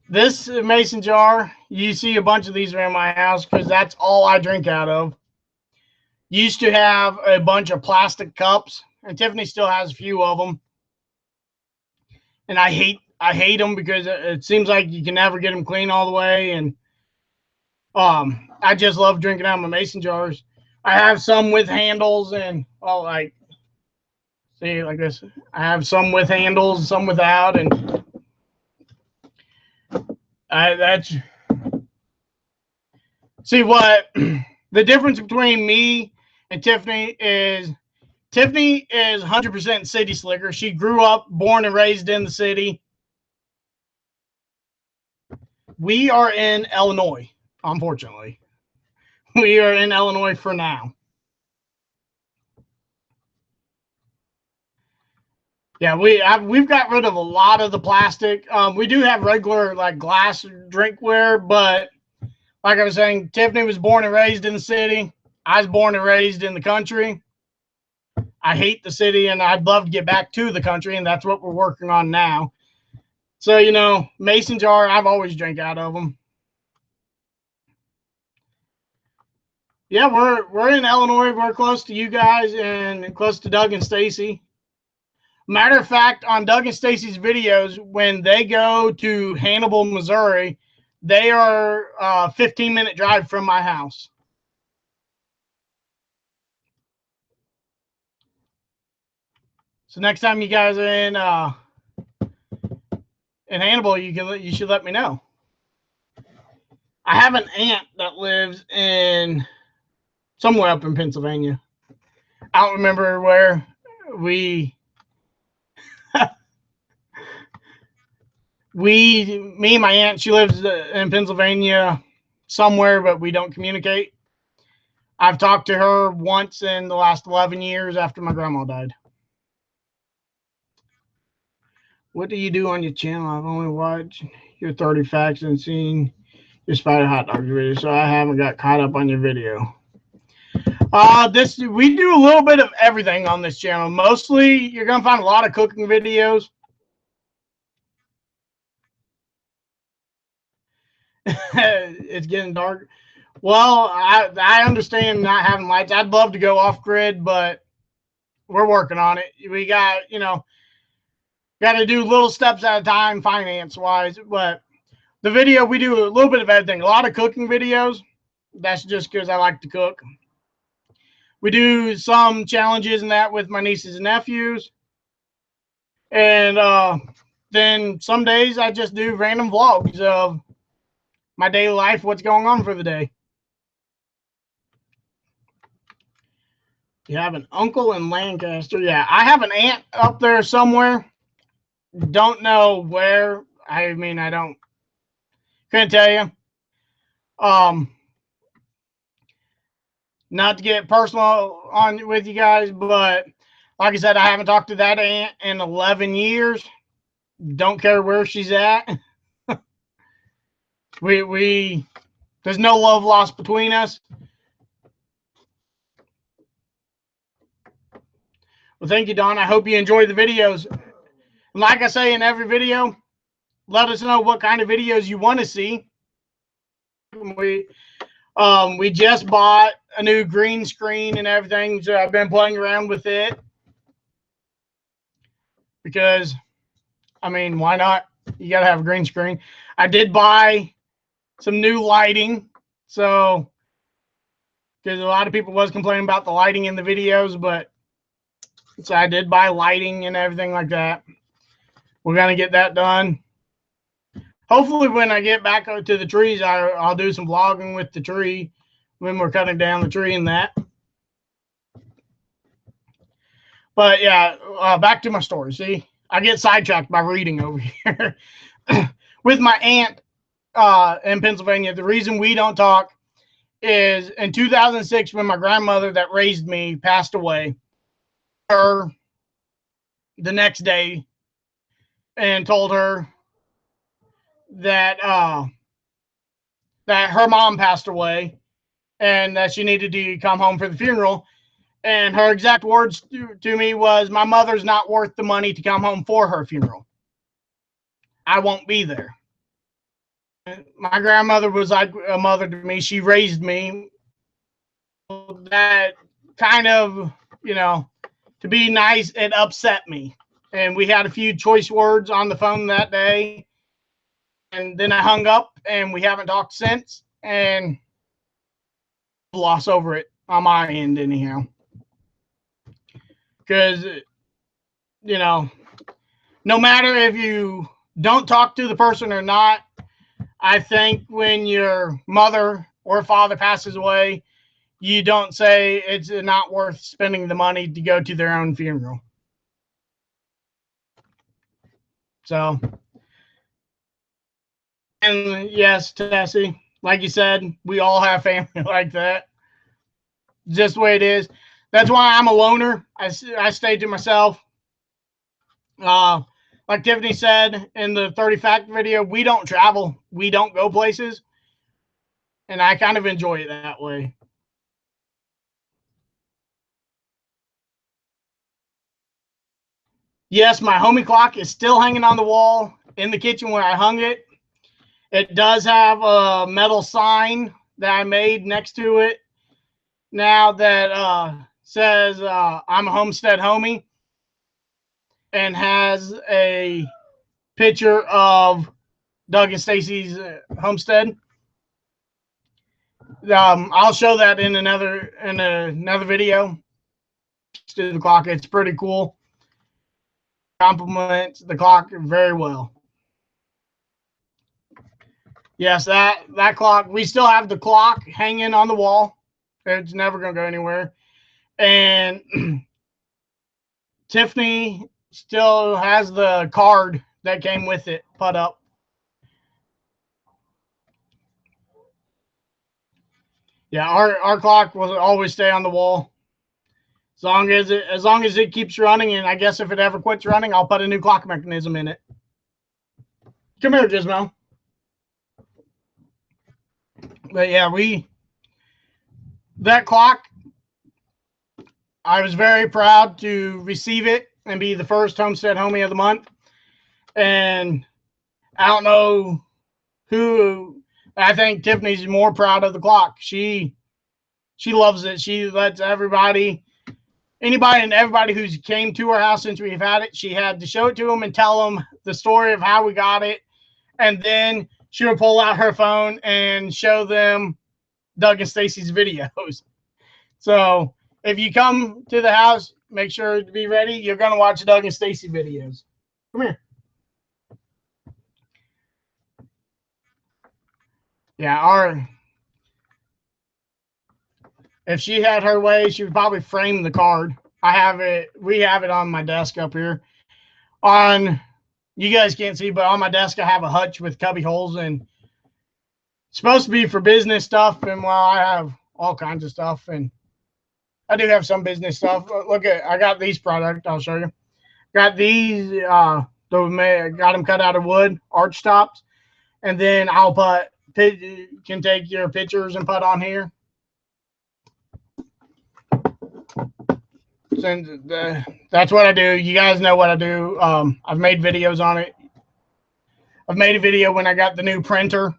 Speaker 1: this mason jar, you see a bunch of these around my house because that's all I drink out of. Used to have a bunch of plastic cups, and Tiffany still has a few of them. And I hate them because it seems like you can never get them clean all the way. And I just love drinking out of my mason jars. I have some with handles and, well, like, see, like this. I have some with handles, some without, and that's, see what, the difference between me and Tiffany is 100% city slicker. She grew up, born and raised in the city. We are in Illinois, unfortunately. We are in Illinois for now. Yeah, we've got rid of a lot of the plastic. We do have regular like glass drinkware, but like I was saying, Tiffany was born and raised in the city. I was born and raised in the country. I hate the city, and I'd love to get back to the country, and that's what we're working on now. So, you know, mason jar, I've always drank out of them. Yeah, we're in Illinois. We're close to you guys and close to Doug and Stacy. Matter of fact, on Doug and Stacy's videos, when they go to Hannibal, Missouri, they are a 15-minute drive from my house. So next time you guys are in Hannibal, you should let me know. I have an aunt that lives in somewhere up in Pennsylvania. I don't remember where. Me and my aunt, she lives in Pennsylvania somewhere, but we don't communicate. I've talked to her once in the last 11 years after my grandma died. What do you do on your channel? I've only watched your 30 facts and seen your spider hot dog video, so I haven't got caught up on your video. We do a little bit of everything on this channel. Mostly, you're gonna find a lot of cooking videos. It's getting dark. Well, I understand not having lights. I'd love to go off grid, but we're working on it. We got, you know, got to do little steps at a time, finance wise. But the video, we do a little bit of everything. A lot of cooking videos. That's just because I like to cook. We do some challenges and that with my nieces and nephews. And then some days I just do random vlogs of my daily life, what's going on for the day. You have an uncle in Lancaster? Yeah, I have an aunt up there somewhere. Don't know where. I mean, I couldn't tell you. Not to get personal on with you guys, but like I said, I haven't talked to that aunt in 11 years. Don't care where she's at. we there's no love lost between us. Well, thank you, Don. I hope you enjoy the videos. And like I say in every video, let us know what kind of videos you want to see. We just bought a new green screen and everything, so I've been playing around with it. Because, I mean, why not? You got to have a green screen. I did buy some new lighting, so because a lot of people was complaining about the lighting in the videos, but so I did buy lighting and everything like that. We're gonna get that done. Hopefully, when I get back to the trees, I'll do some vlogging with the tree when we're cutting down the tree and that. But yeah, back to my story. See, I get sidetracked by reading over here. With my aunt in Pennsylvania, the reason we don't talk is in 2006 when my grandmother that raised me passed away. Her the next day and told her that that her mom passed away and that she needed to come home for the funeral. And her exact words to me was, "My mother's not worth the money to come home for her funeral. I won't be there." My grandmother was like a mother to me. She raised me. That kind of, to be nice, it upset me. And we had a few choice words on the phone that day. And then I hung up and we haven't talked since. And loss over it on my end anyhow. Because, no matter if you don't talk to the person or not, I think when your mother or father passes away, you don't say it's not worth spending the money to go to their own funeral. So, and yes, Tessie, like you said, we all have family like that. Just the way it is. That's why I'm a loner. I stay to myself. Like Tiffany said in the 30 fact video, we don't travel. We don't go places. And I kind of enjoy it that way. Yes, my homie clock is still hanging on the wall in the kitchen where I hung it. It does have a metal sign that I made next to it now that says I'm a homestead homie, and has a picture of Doug and Stacy's homestead. I'll show that in another video. To the clock, it's pretty cool. Complements the clock very well. Yes, that clock. We still have the clock hanging on the wall. It's never gonna go anywhere. And Tiffany still has the card that came with it put up. Yeah, our clock will always stay on the wall. As long as it keeps running, and I guess if it ever quits running, I'll put a new clock mechanism in it. Come here, Gizmo. But yeah, that clock, I was very proud to receive it and be the first homestead homie of the month. And I don't know who, I think Tiffany's more proud of the clock. She loves it. She lets everybody anybody and everybody who's came to our house since we've had it, she had to show it to them and tell them the story of how we got it. And then she would pull out her phone and show them Doug and Stacy's videos. So if you come to the house, make sure to be ready. You're going to watch Doug and Stacy videos. Come here. Yeah, if she had her way, she would probably frame the card. We have it on my desk up here. You guys can't see, but on my desk I have a hutch with cubby holes, and it's supposed to be for business stuff. And well, I have all kinds of stuff, and I do have some business stuff. Look I got these products. I'll show you. Got these. Got them cut out of wood, arch tops, and then I'll can take your pictures and put on here. That's what I do. You guys know what I do. I've made videos on it. I've made a video when I got the new printer.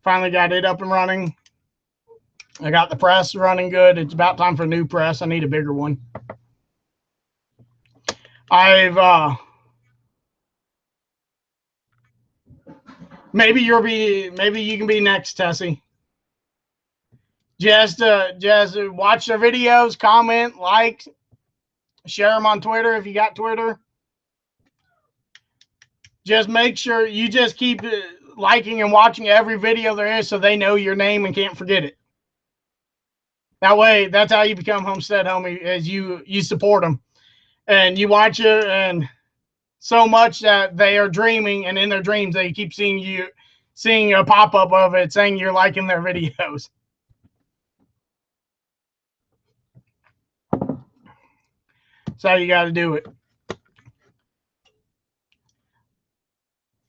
Speaker 1: Finally got it up and running. I got the press running good. It's about time for a new press. I need a bigger one. Maybe you can be next, Tessie. Just watch their videos, comment, like, share them on Twitter if you got Twitter. Just make sure you just keep liking and watching every video there is so they know your name and can't forget it. That way, that's how you become Homestead Homie, as you support them. And you watch it, and so much that they are dreaming, and in their dreams, they keep seeing a pop-up of it saying you're liking their videos. That's how you got to do it.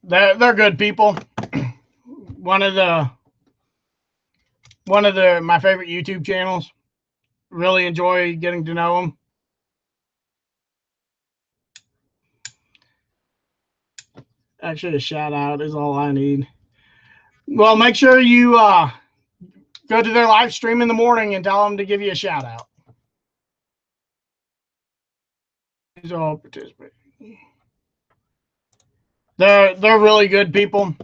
Speaker 1: They're good people. One of my favorite YouTube channels. Really enjoy getting to know them. Actually, a shout out is all I need. Well, make sure you go to their live stream in the morning and tell them to give you a shout out. These all participate. They're really good people.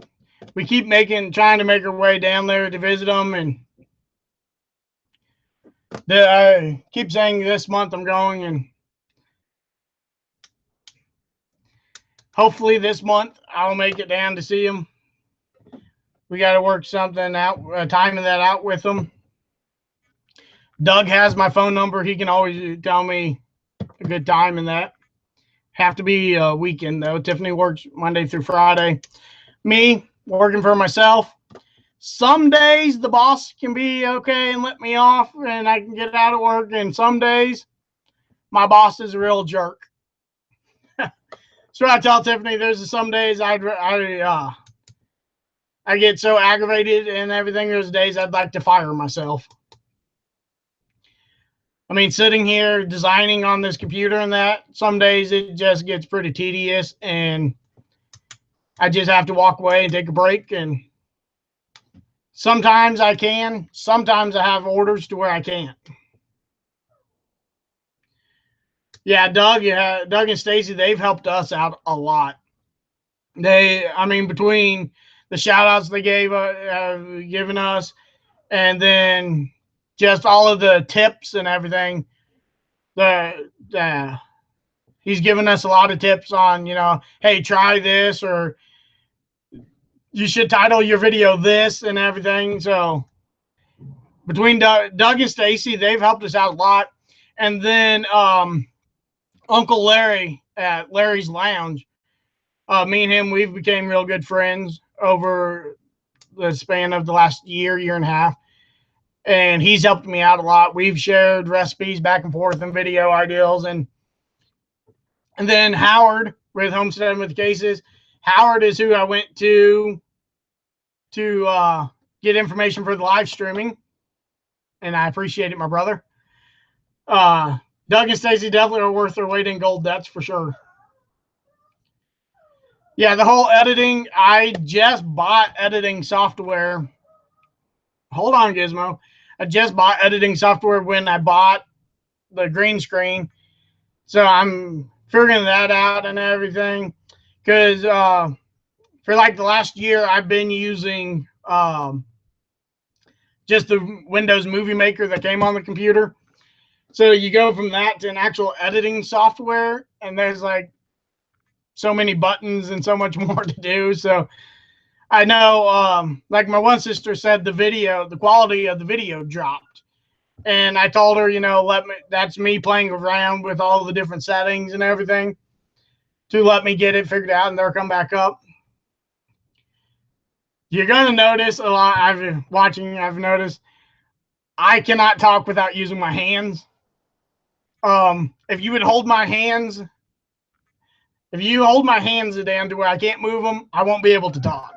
Speaker 1: We keep trying to make our way down there to visit them, and I keep saying this month I'm going, and hopefully this month I'll make it down to see them. We got to work something out, timing that out with them. Doug has my phone number. He can always tell me a good time in that. Have to be a weekend, though. Tiffany works Monday through Friday. Me, working for myself. Some days the boss can be okay and let me off and I can get out of work. And some days my boss is a real jerk. So I tell Tiffany there's some days I get so aggravated and everything. There's days I'd like to fire myself. I mean, sitting here designing on this computer and that, some days it just gets pretty tedious and I just have to walk away and take a break. And sometimes I can, sometimes I have orders to where I can't. Yeah, Doug and Stacy, they've helped us out a lot. Between the shout outs they given us, and then just all of the tips and everything. He's given us a lot of tips on, hey, try this, or you should title your video this and everything. So between Doug and Stacy, they've helped us out a lot. And then Uncle Larry at Larry's Lounge, me and him, we've became real good friends over the span of the last year and a half. And he's helped me out a lot. We've shared recipes back and forth and video ideas. And then Howard with Homestead with Cases. Howard is who I went to get information for the live streaming. And I appreciate it, my brother. Doug and Stacy definitely are worth their weight in gold. That's for sure. Yeah, the whole editing. I just bought editing software. Hold on, Gizmo. I just bought editing software when I bought the green screen. So I'm figuring that out and everything. Because for like the last year, I've been using just the Windows Movie Maker that came on the computer. So you go from that to an actual editing software, and there's like so many buttons and so much more to do. So I know, like my one sister said, the quality of the video dropped. And I told her, that's me playing around with all the different settings and everything to let me get it figured out, and they'll come back up. You're going to notice a lot. I've noticed I cannot talk without using my hands. If you hold my hands down to where I can't move them, I won't be able to talk.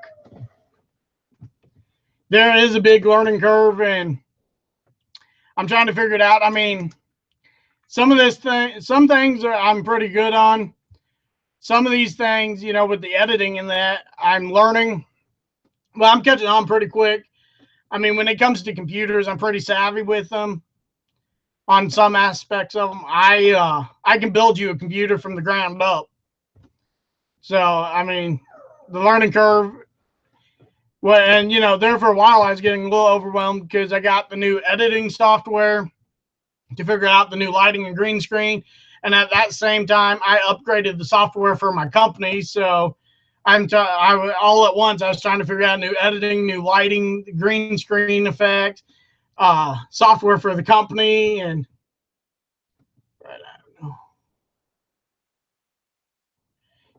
Speaker 1: There is a big learning curve, and I'm trying to figure it out. I mean, some things I'm pretty good on. Some of these things, with the editing and that, I'm learning. Well, I'm catching on pretty quick. I mean, when it comes to computers, I'm pretty savvy with them. On some aspects of them, I can build you a computer from the ground up. So, I mean, the learning curve. Well, and there for a while, I was getting a little overwhelmed because I got the new editing software to figure out the new lighting and green screen. And at that same time, I upgraded the software for my company. So all at once, I was trying to figure out new editing, new lighting, green screen effect, software for the company, and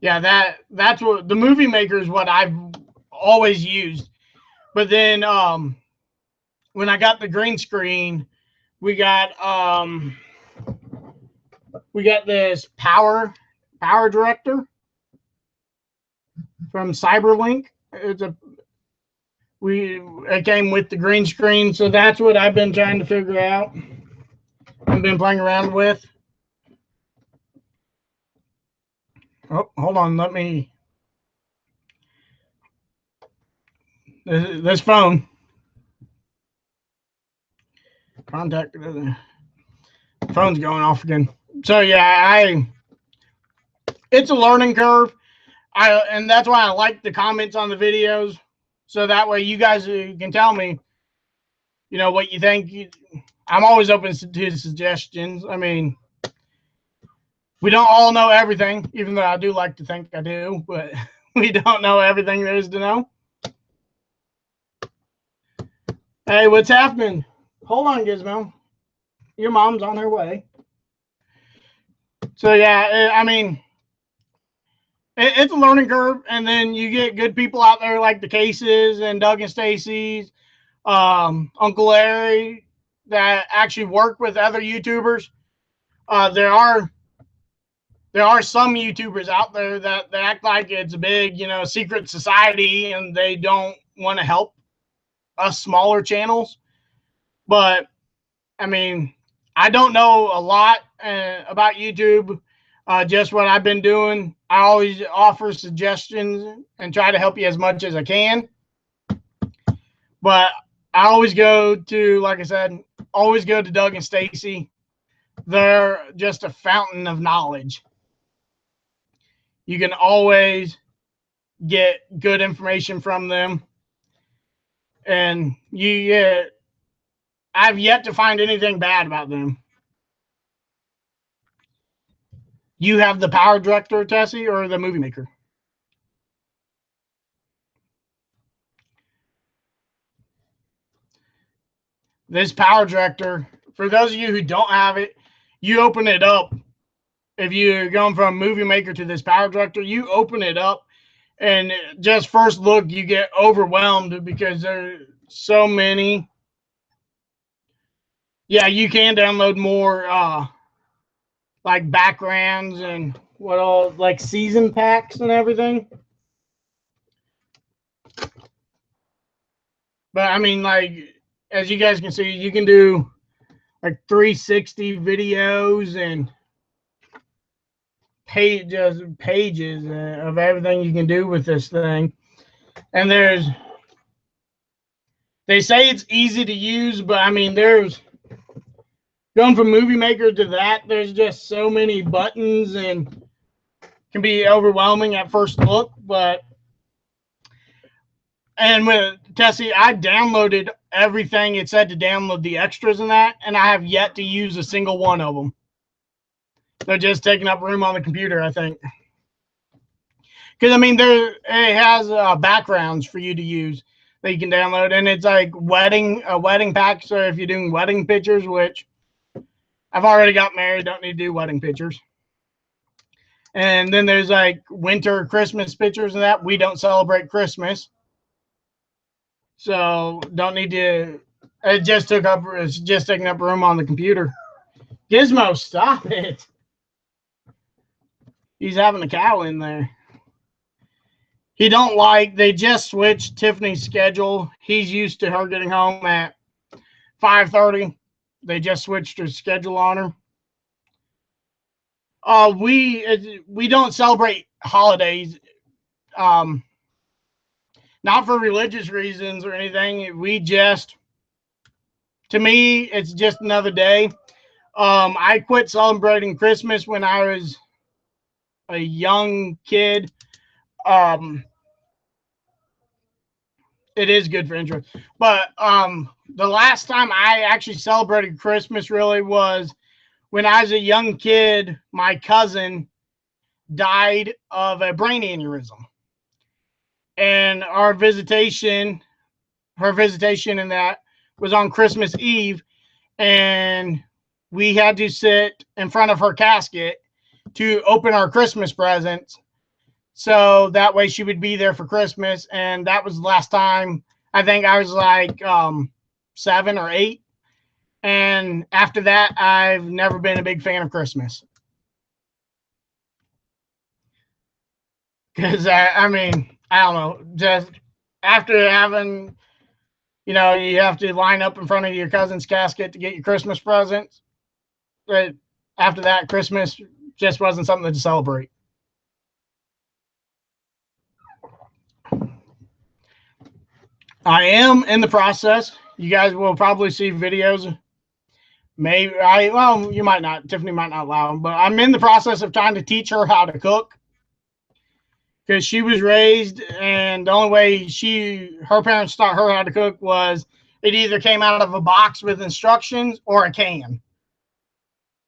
Speaker 1: yeah, that's what the Movie Maker is, what I've always used. But then when I got the green screen, we got this power director from Cyberlink. It came with the green screen, so that's what I've been trying to figure out. I've been playing around with. Oh, hold on, this phone. Contact. Phone's going off again. So yeah, it's a learning curve. And that's why I like the comments on the videos. So that way you guys can tell me, what you think. I'm always open to suggestions. I mean, we don't all know everything, even though I do like to think I do, but we don't know everything there is to know. Hey, what's happening? Hold on, Gizmo. Your mom's on her way. So yeah, I mean, it's a learning curve, and then you get good people out there like the Cases and Doug and Stacy's, Uncle Larry, that actually work with other YouTubers. There are some YouTubers out there that act like it's a big, secret society, and they don't want to help us smaller channels. But I mean, I don't know a lot about YouTube. Just what I've been doing. I always offer suggestions and try to help you as much as I can. But I always go to, like I said, always go to Doug and Stacy. They're just a fountain of knowledge. You can always get good information from them. And I've yet to find anything bad about them. You have the Power Director, Tessie, or the Movie Maker? This Power Director, for those of you who don't have it, you open it up. If you're going from Movie Maker to this Power Director, you open it up, and just first look, you get overwhelmed because there's so many. Yeah, you can download more like backgrounds and like season packs and everything. But I mean, like, as you guys can see, you can do like 360 videos and pages of everything you can do with this thing. And they say it's easy to use, but I mean, there's Going from Movie Maker to that, there's just so many buttons and can be overwhelming at first look. And with Tessie, I downloaded everything it said to download, the extras in that, and I have yet to use a single one of them. They're just taking up room on the computer, I think. Because I mean, it has backgrounds for you to use that you can download, and it's like a wedding pack. So if you're doing wedding pictures, which I've already got married, don't need to do wedding pictures. And then there's like winter Christmas pictures and that. We don't celebrate Christmas, so don't need to. It's just taking up room on the computer. Gizmo, stop it! He's having a cow in there. He don't like, they just switched Tiffany's schedule. He's used to her getting home at 5:30. They just switched her schedule on her. We don't celebrate holidays, not for religious reasons or anything. We just, to me, it's just another day. I quit celebrating Christmas when I was a young kid. It is good for intro, but the last time I actually celebrated Christmas really was when I was a young kid. My cousin died of a brain aneurysm, and her visitation in that was on Christmas Eve, and we had to sit in front of her casket to open our Christmas presents. So that way she would be there for Christmas. And that was the last time. I think I was like 7 or 8. And after that, I've never been a big fan of Christmas. Because, I mean, I don't know. Just after having, you have to line up in front of your cousin's casket to get your Christmas presents. But after that, Christmas just wasn't something to celebrate. I am in the process. You guys will probably see videos. Maybe you might not. Tiffany might not allow them, but I'm in the process of trying to teach her how to cook, because she was raised, and the only way her parents taught her how to cook was it either came out of a box with instructions or a can.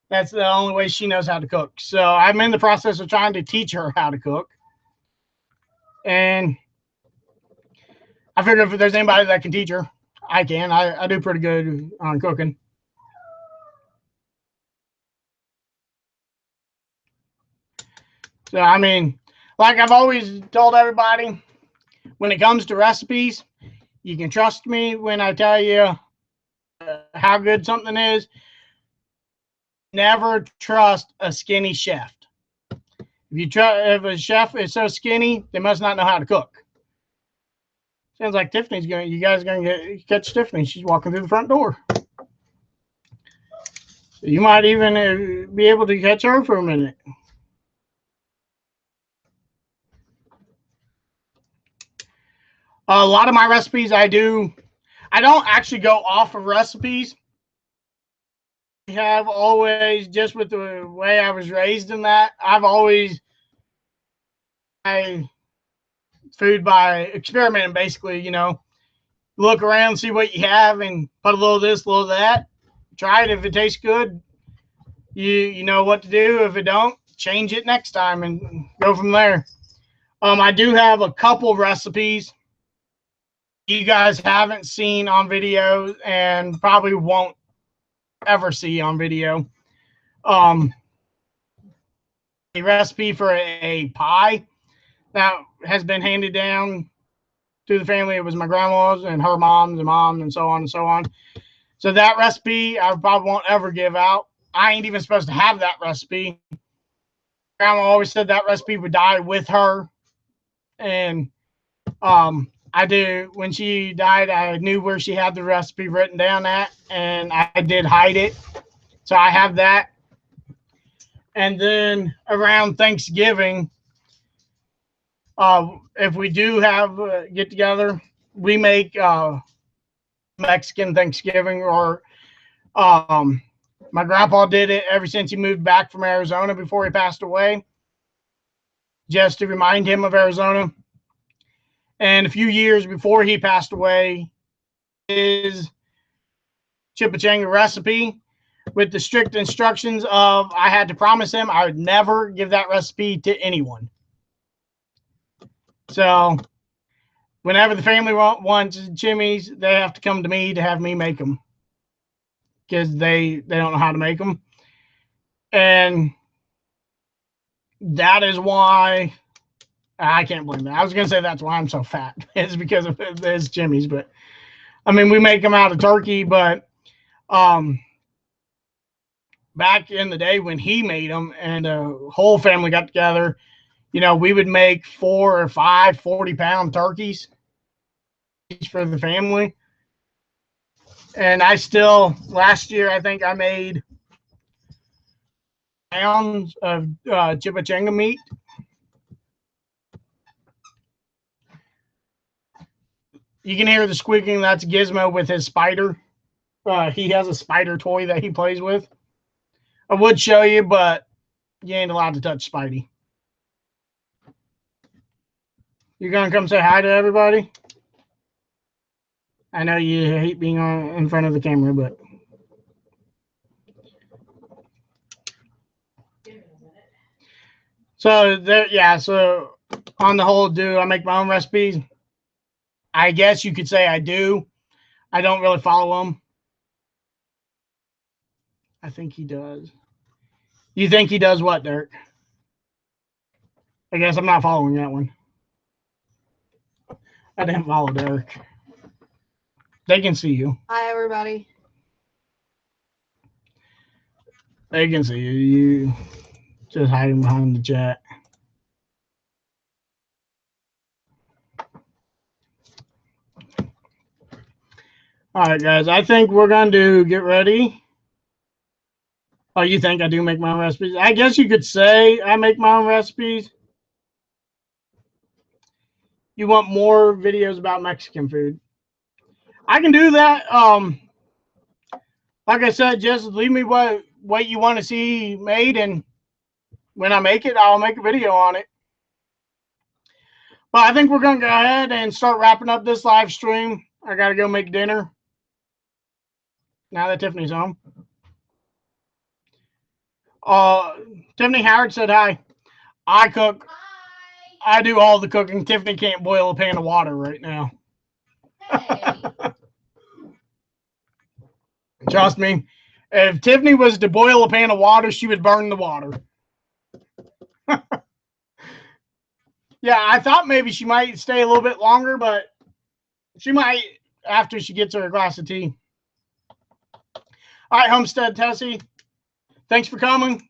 Speaker 1: That's the only way she knows how to cook. So I'm in the process of trying to teach her how to cook, and I figured if there's anybody that can teach her, I can. I do pretty good on cooking. So, I mean, like I've always told everybody, when it comes to recipes, you can trust me when I tell you how good something is. Never trust a skinny chef. If a chef is so skinny, they must not know how to cook. Sounds like Tiffany's you guys are going to catch Tiffany. She's walking through the front door. So you might even be able to catch her for a minute. A lot of my recipes I don't actually go off of recipes. I have always, just with the way I was raised in that, I've always food by experimenting, basically. Look around, see what you have, and put a little of this, a little of that. Try it. If it tastes good, you know what to do. If it don't, change it next time and go from there. I do have a couple recipes you guys haven't seen on video and probably won't ever see on video. A recipe for a pie that has been handed down to the family. It was my grandma's and her mom's and mom, and so on and so on. So that recipe I probably won't ever give out. I ain't even supposed to have that recipe. Grandma always said that recipe would die with her. And when she died, I knew where she had the recipe written down at, and I did hide it. So I have that. And then around Thanksgiving, if we do have get together, we make Mexican Thanksgiving, or my My grandpa did it ever since he moved back from Arizona before he passed away, just to remind him of Arizona. And a few years before he passed away, his chimichanga recipe with the strict instructions of I had to promise him I would never give that recipe to anyone. So whenever the family wants chimneys, they have to come to me to have me make them, because they don't know how to make them. And that is why I can't blame that. I was going to say that's why I'm so fat. It's because of his chimneys. But I mean, we make them out of turkey, but back in the day when he made them and the whole family got together, you know, we would make 4 or 5 40-pound turkeys for the family. And I still, last year, I think I made pounds of chimichanga meat. You can hear the squeaking. That's Gizmo with his spider. He has a spider toy that he plays with. I would show you, but you ain't allowed to touch Spidey. You gonna come say hi to everybody? I know you hate being in front of the camera, but so there, yeah. So on the whole, do I make my own recipes? I guess you could say I do. I don't really follow them. I think he does. You think he does what, Dirk? I guess I'm not following that one. I didn't follow Derek. They can see you.
Speaker 2: Hi, everybody.
Speaker 1: They can see you. You just hiding behind the chat. All right, guys. I think we're going to get ready. Oh, you think I do make my own recipes? I guess you could say I make my own recipes. You want more videos about Mexican food? I can do that. Like I said, just leave me what you want to see made, and when I make it, I'll make a video on it. But I think we're going to go ahead and start wrapping up this live stream. I got to go make dinner now that Tiffany's home. Tiffany Howard said hi. I cook. Hi. I do all the cooking. Tiffany can't boil a pan of water right now. Hey. Trust me, if Tiffany was to boil a pan of water, she would burn the water. Yeah, I thought maybe she might stay a little bit longer, but she might after she gets her a glass of tea. All right, Homestead Tessie, thanks for coming.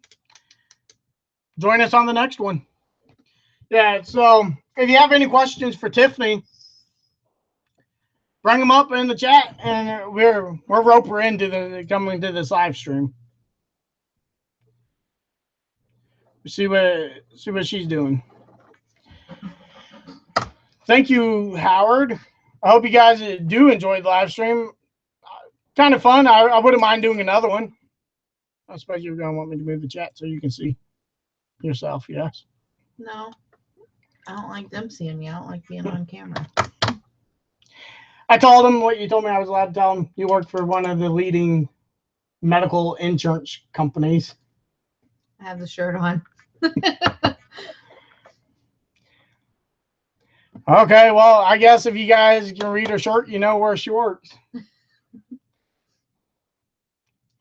Speaker 1: Join us on the next one. Yeah, so if you have any questions for Tiffany, bring them up in the chat, and we're rope her into coming to this live stream. See what she's doing. Thank you, Howard. I hope you guys do enjoy the live stream. Kind of fun. I wouldn't mind doing another one. I suppose you're going to want me to move the chat so you can see yourself, yes?
Speaker 2: No. I don't like them seeing me. I don't like being on camera.
Speaker 1: I told him what you told me I was allowed to tell him. You work for one of the leading medical insurance companies.
Speaker 2: I have the shirt on.
Speaker 1: Okay, well, I guess if you guys can read her shirt, you know where she works.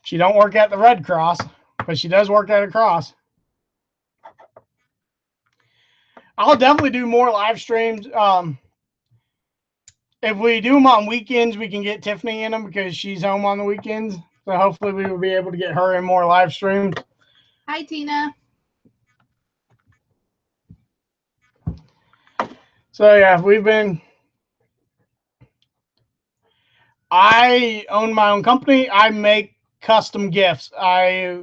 Speaker 1: She don't work at the Red Cross, but she does work at a cross. I'll definitely do more live streams. If we do them on weekends, we can get Tiffany in them because she's home on the weekends. So hopefully we will be able to get her in more live streams.
Speaker 2: Hi, Tina.
Speaker 1: So yeah, I own my own company. I make custom gifts. I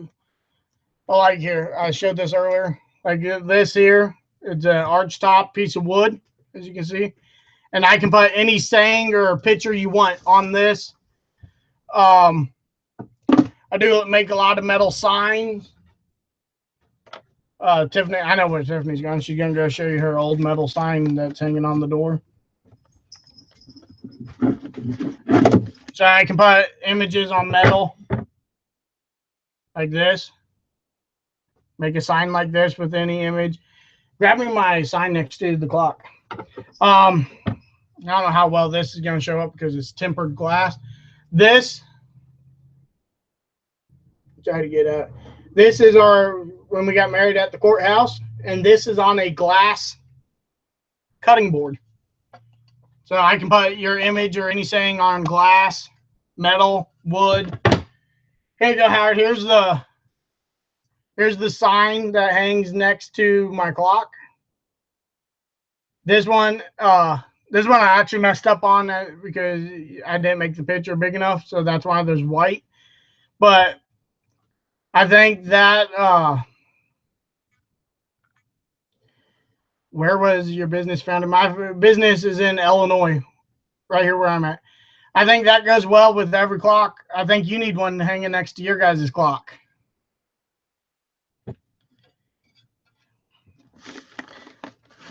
Speaker 1: like here. I showed this earlier. Like this here. It's an archtop piece of wood, as you can see. And I can put any saying or picture you want on this. I do make a lot of metal signs. Tiffany, I know where Tiffany's going. She's going to go show you her old metal sign that's hanging on the door. So I can put images on metal like this. Make a sign like this with any image. Grab me my sign next to the clock. I don't know how well this is going to show up because it's tempered glass. This, try to get at. This is our, when we got married at the courthouse, and this is on a glass cutting board. So I can put your image or anything on glass, metal, wood. Here you go, Howard. Here's the sign that hangs next to my clock. This one I actually messed up on because I didn't make the picture big enough, so that's why there's white. But I think that where was your business founded? My business is in Illinois, right here where I'm at. I think that goes well with every clock. I think you need one hanging next to your guys' clock.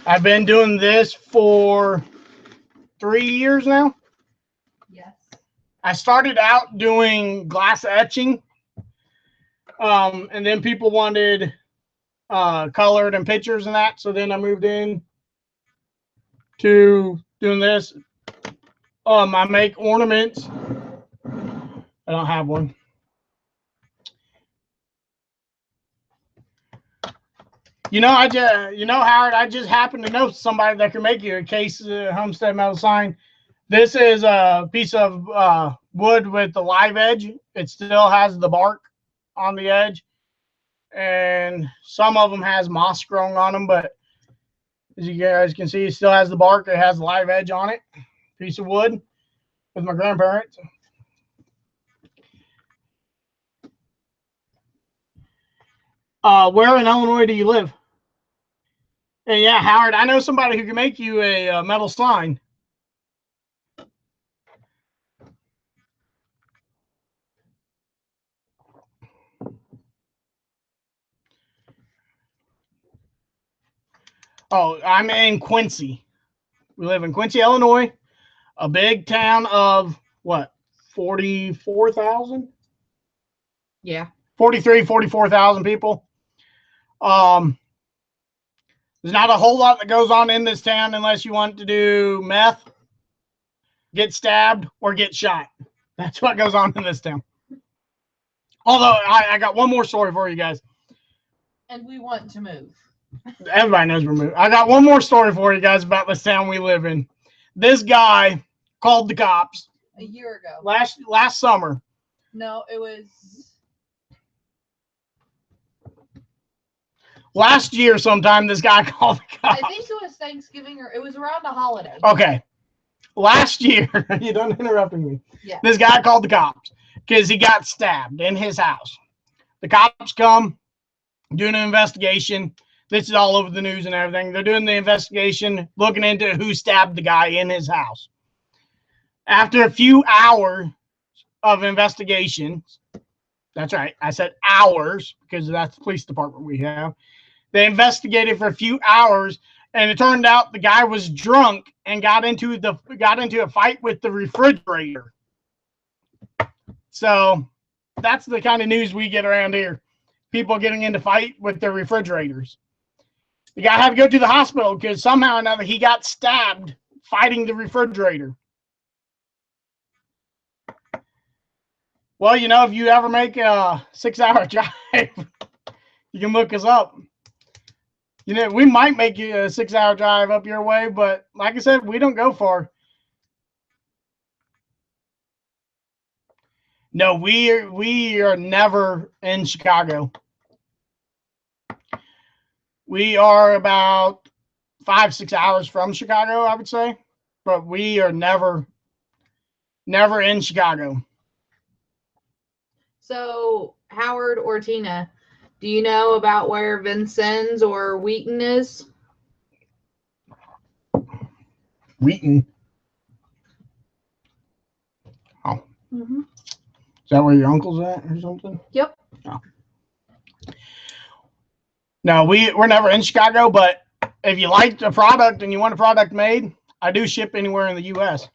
Speaker 1: I've been doing this for 3 years now.
Speaker 2: Yes.
Speaker 1: I started out doing glass etching, and then people wanted colored and pictures and that. So then I moved in to doing this. I make ornaments. I don't have one. Howard, I just happen to know somebody that can make you a Case Homestead metal sign. This is a piece of wood with the live edge. It still has the bark on the edge, and some of them has moss growing on them, but as you guys can see, it still has the bark. It has the live edge on it. Piece of wood with my grandparents. Where in Illinois do you live? And yeah, Howard, I know somebody who can make you a metal sign. Oh, I'm in Quincy. We live in Quincy, Illinois, a big town of what, 44,000?
Speaker 2: Yeah.
Speaker 1: 44,000 people. There's not a whole lot that goes on in this town unless you want to do meth, get stabbed, or get shot. That's what goes on in this town. Although I got one more story for you guys.
Speaker 2: And we want to move.
Speaker 1: Everybody knows we're moving. I got one more story for you guys about this town we live in. This guy called the cops
Speaker 2: a year ago.
Speaker 1: Last summer.
Speaker 2: No, it was
Speaker 1: last year sometime. This guy called the cops.
Speaker 2: I think it was Thanksgiving, or it was around a holiday.
Speaker 1: Okay. Last year, you don't interrupt me.
Speaker 2: Yeah.
Speaker 1: This guy called the cops because he got stabbed in his house. The cops come, doing an investigation. This is all over the news and everything. They're doing the investigation, looking into who stabbed the guy in his house. After a few hours of investigations, that's right, I said hours because that's the police department we have. They investigated for a few hours, and it turned out the guy was drunk and got into a fight with the refrigerator. So that's the kind of news we get around here. People getting into fight with their refrigerators. The guy had to go to the hospital because somehow or another he got stabbed fighting the refrigerator. Well, if you ever make a 6-hour drive, you can look us up. We might make you a 6-hour drive up your way, but like I said, we don't go far. No, we are never in Chicago. We are about 5-6 hours from Chicago, I would say, but we are never in Chicago.
Speaker 2: So, Howard or Tina, do you know about where Vincennes or Wheaton is?
Speaker 1: Wheaton. Oh.
Speaker 2: Mm-hmm.
Speaker 1: that where your uncle's at or something?
Speaker 2: Yep.
Speaker 1: No, we're never in Chicago, but if you like the product and you want a product made, I do ship anywhere in the U.S.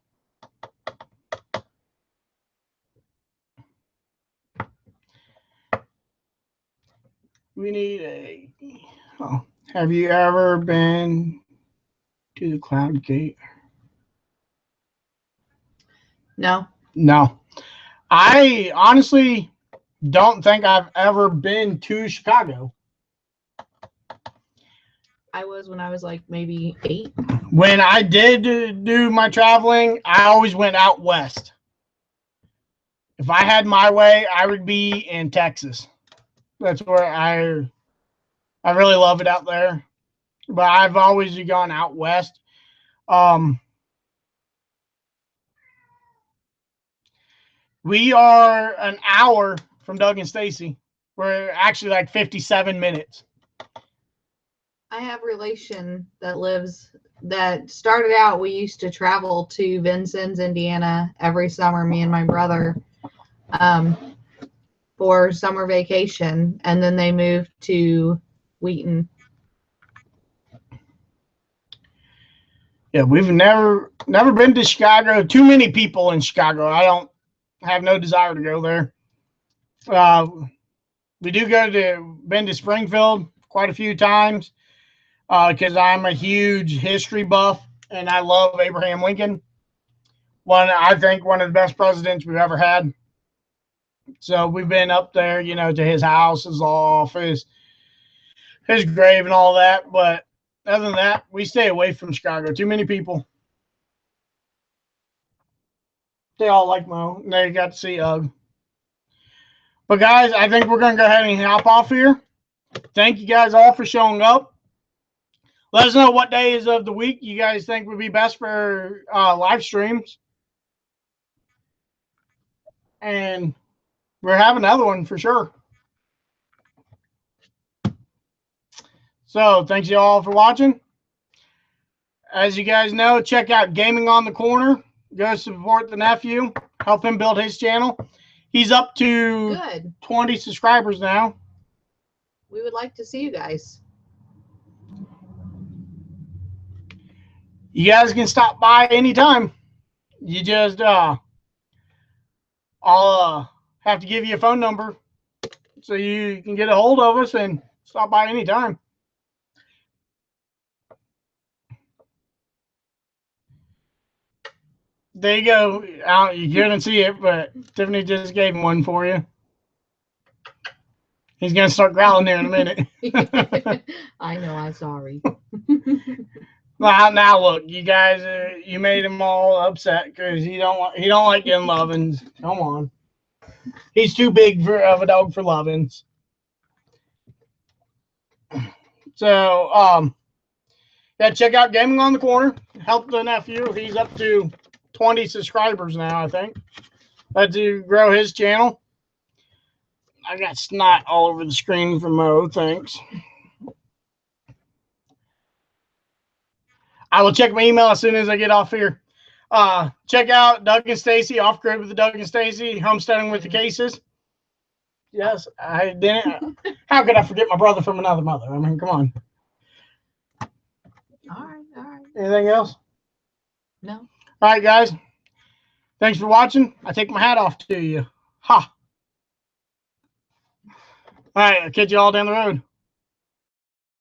Speaker 1: We need a... Oh, have you ever been to the Cloud Gate?
Speaker 2: No.
Speaker 1: No. I honestly don't think I've ever been to Chicago.
Speaker 2: I was when I was like maybe 8.
Speaker 1: When I did do my traveling, I always went out west. If I had my way, I would be in Texas. That's where I really love it out there. But I've always gone out west. We are an hour from Doug and Stacy. We're actually like 57 minutes.
Speaker 2: I have a relation that started out, we used to travel to Vincennes, Indiana every summer, me and my brother, for summer vacation, and then they moved to Wheaton.
Speaker 1: Yeah, we've never been to Chicago. Too many people in Chicago. I don't have no desire to go there. We do been to Springfield quite a few times because I'm a huge history buff and I love Abraham Lincoln. I think one of the best presidents we've ever had. So we've been up there, to his house, his office, his grave and all that. But other than that, we stay away from Chicago. Too many people. They all like Mo. And they got to see Ugg. But guys, I think we're going to go ahead and hop off here. Thank you guys all for showing up. Let us know what days of the week you guys think would be best for live streams. And we're having another one for sure. So thanks you all for watching. As you guys know, check out Gaming on the Corner. Go support the nephew. Help him build his channel. He's up to 20 subscribers now.
Speaker 2: We would like to see you guys.
Speaker 1: You guys can stop by anytime. You just I'll have to give you a phone number so you can get a hold of us and stop by anytime. There you go. You couldn't see it, but Tiffany just gave him one for you. He's going to start growling there in a minute.
Speaker 2: I know, I'm sorry.
Speaker 1: Now look, you guys, you made him all upset because he don't like getting lovin's. Come on, he's too big of a dog for lovin's. So yeah, check out Gaming on the Corner. Help the nephew. He's up to 20 subscribers now, I think. Let's grow his channel. I got snot all over the screen from Mo. Thanks. I will check my email as soon as I get off here. Check out Doug and Stacy, Off Grid with the Doug and Stacy, Homesteading with the Cases. Yes, I didn't. How could I forget my brother from another mother? I mean, come on.
Speaker 2: All right.
Speaker 1: Anything else?
Speaker 2: No.
Speaker 1: All right, guys. Thanks for watching. I take my hat off to you. Ha. All right, I'll catch you all down the road.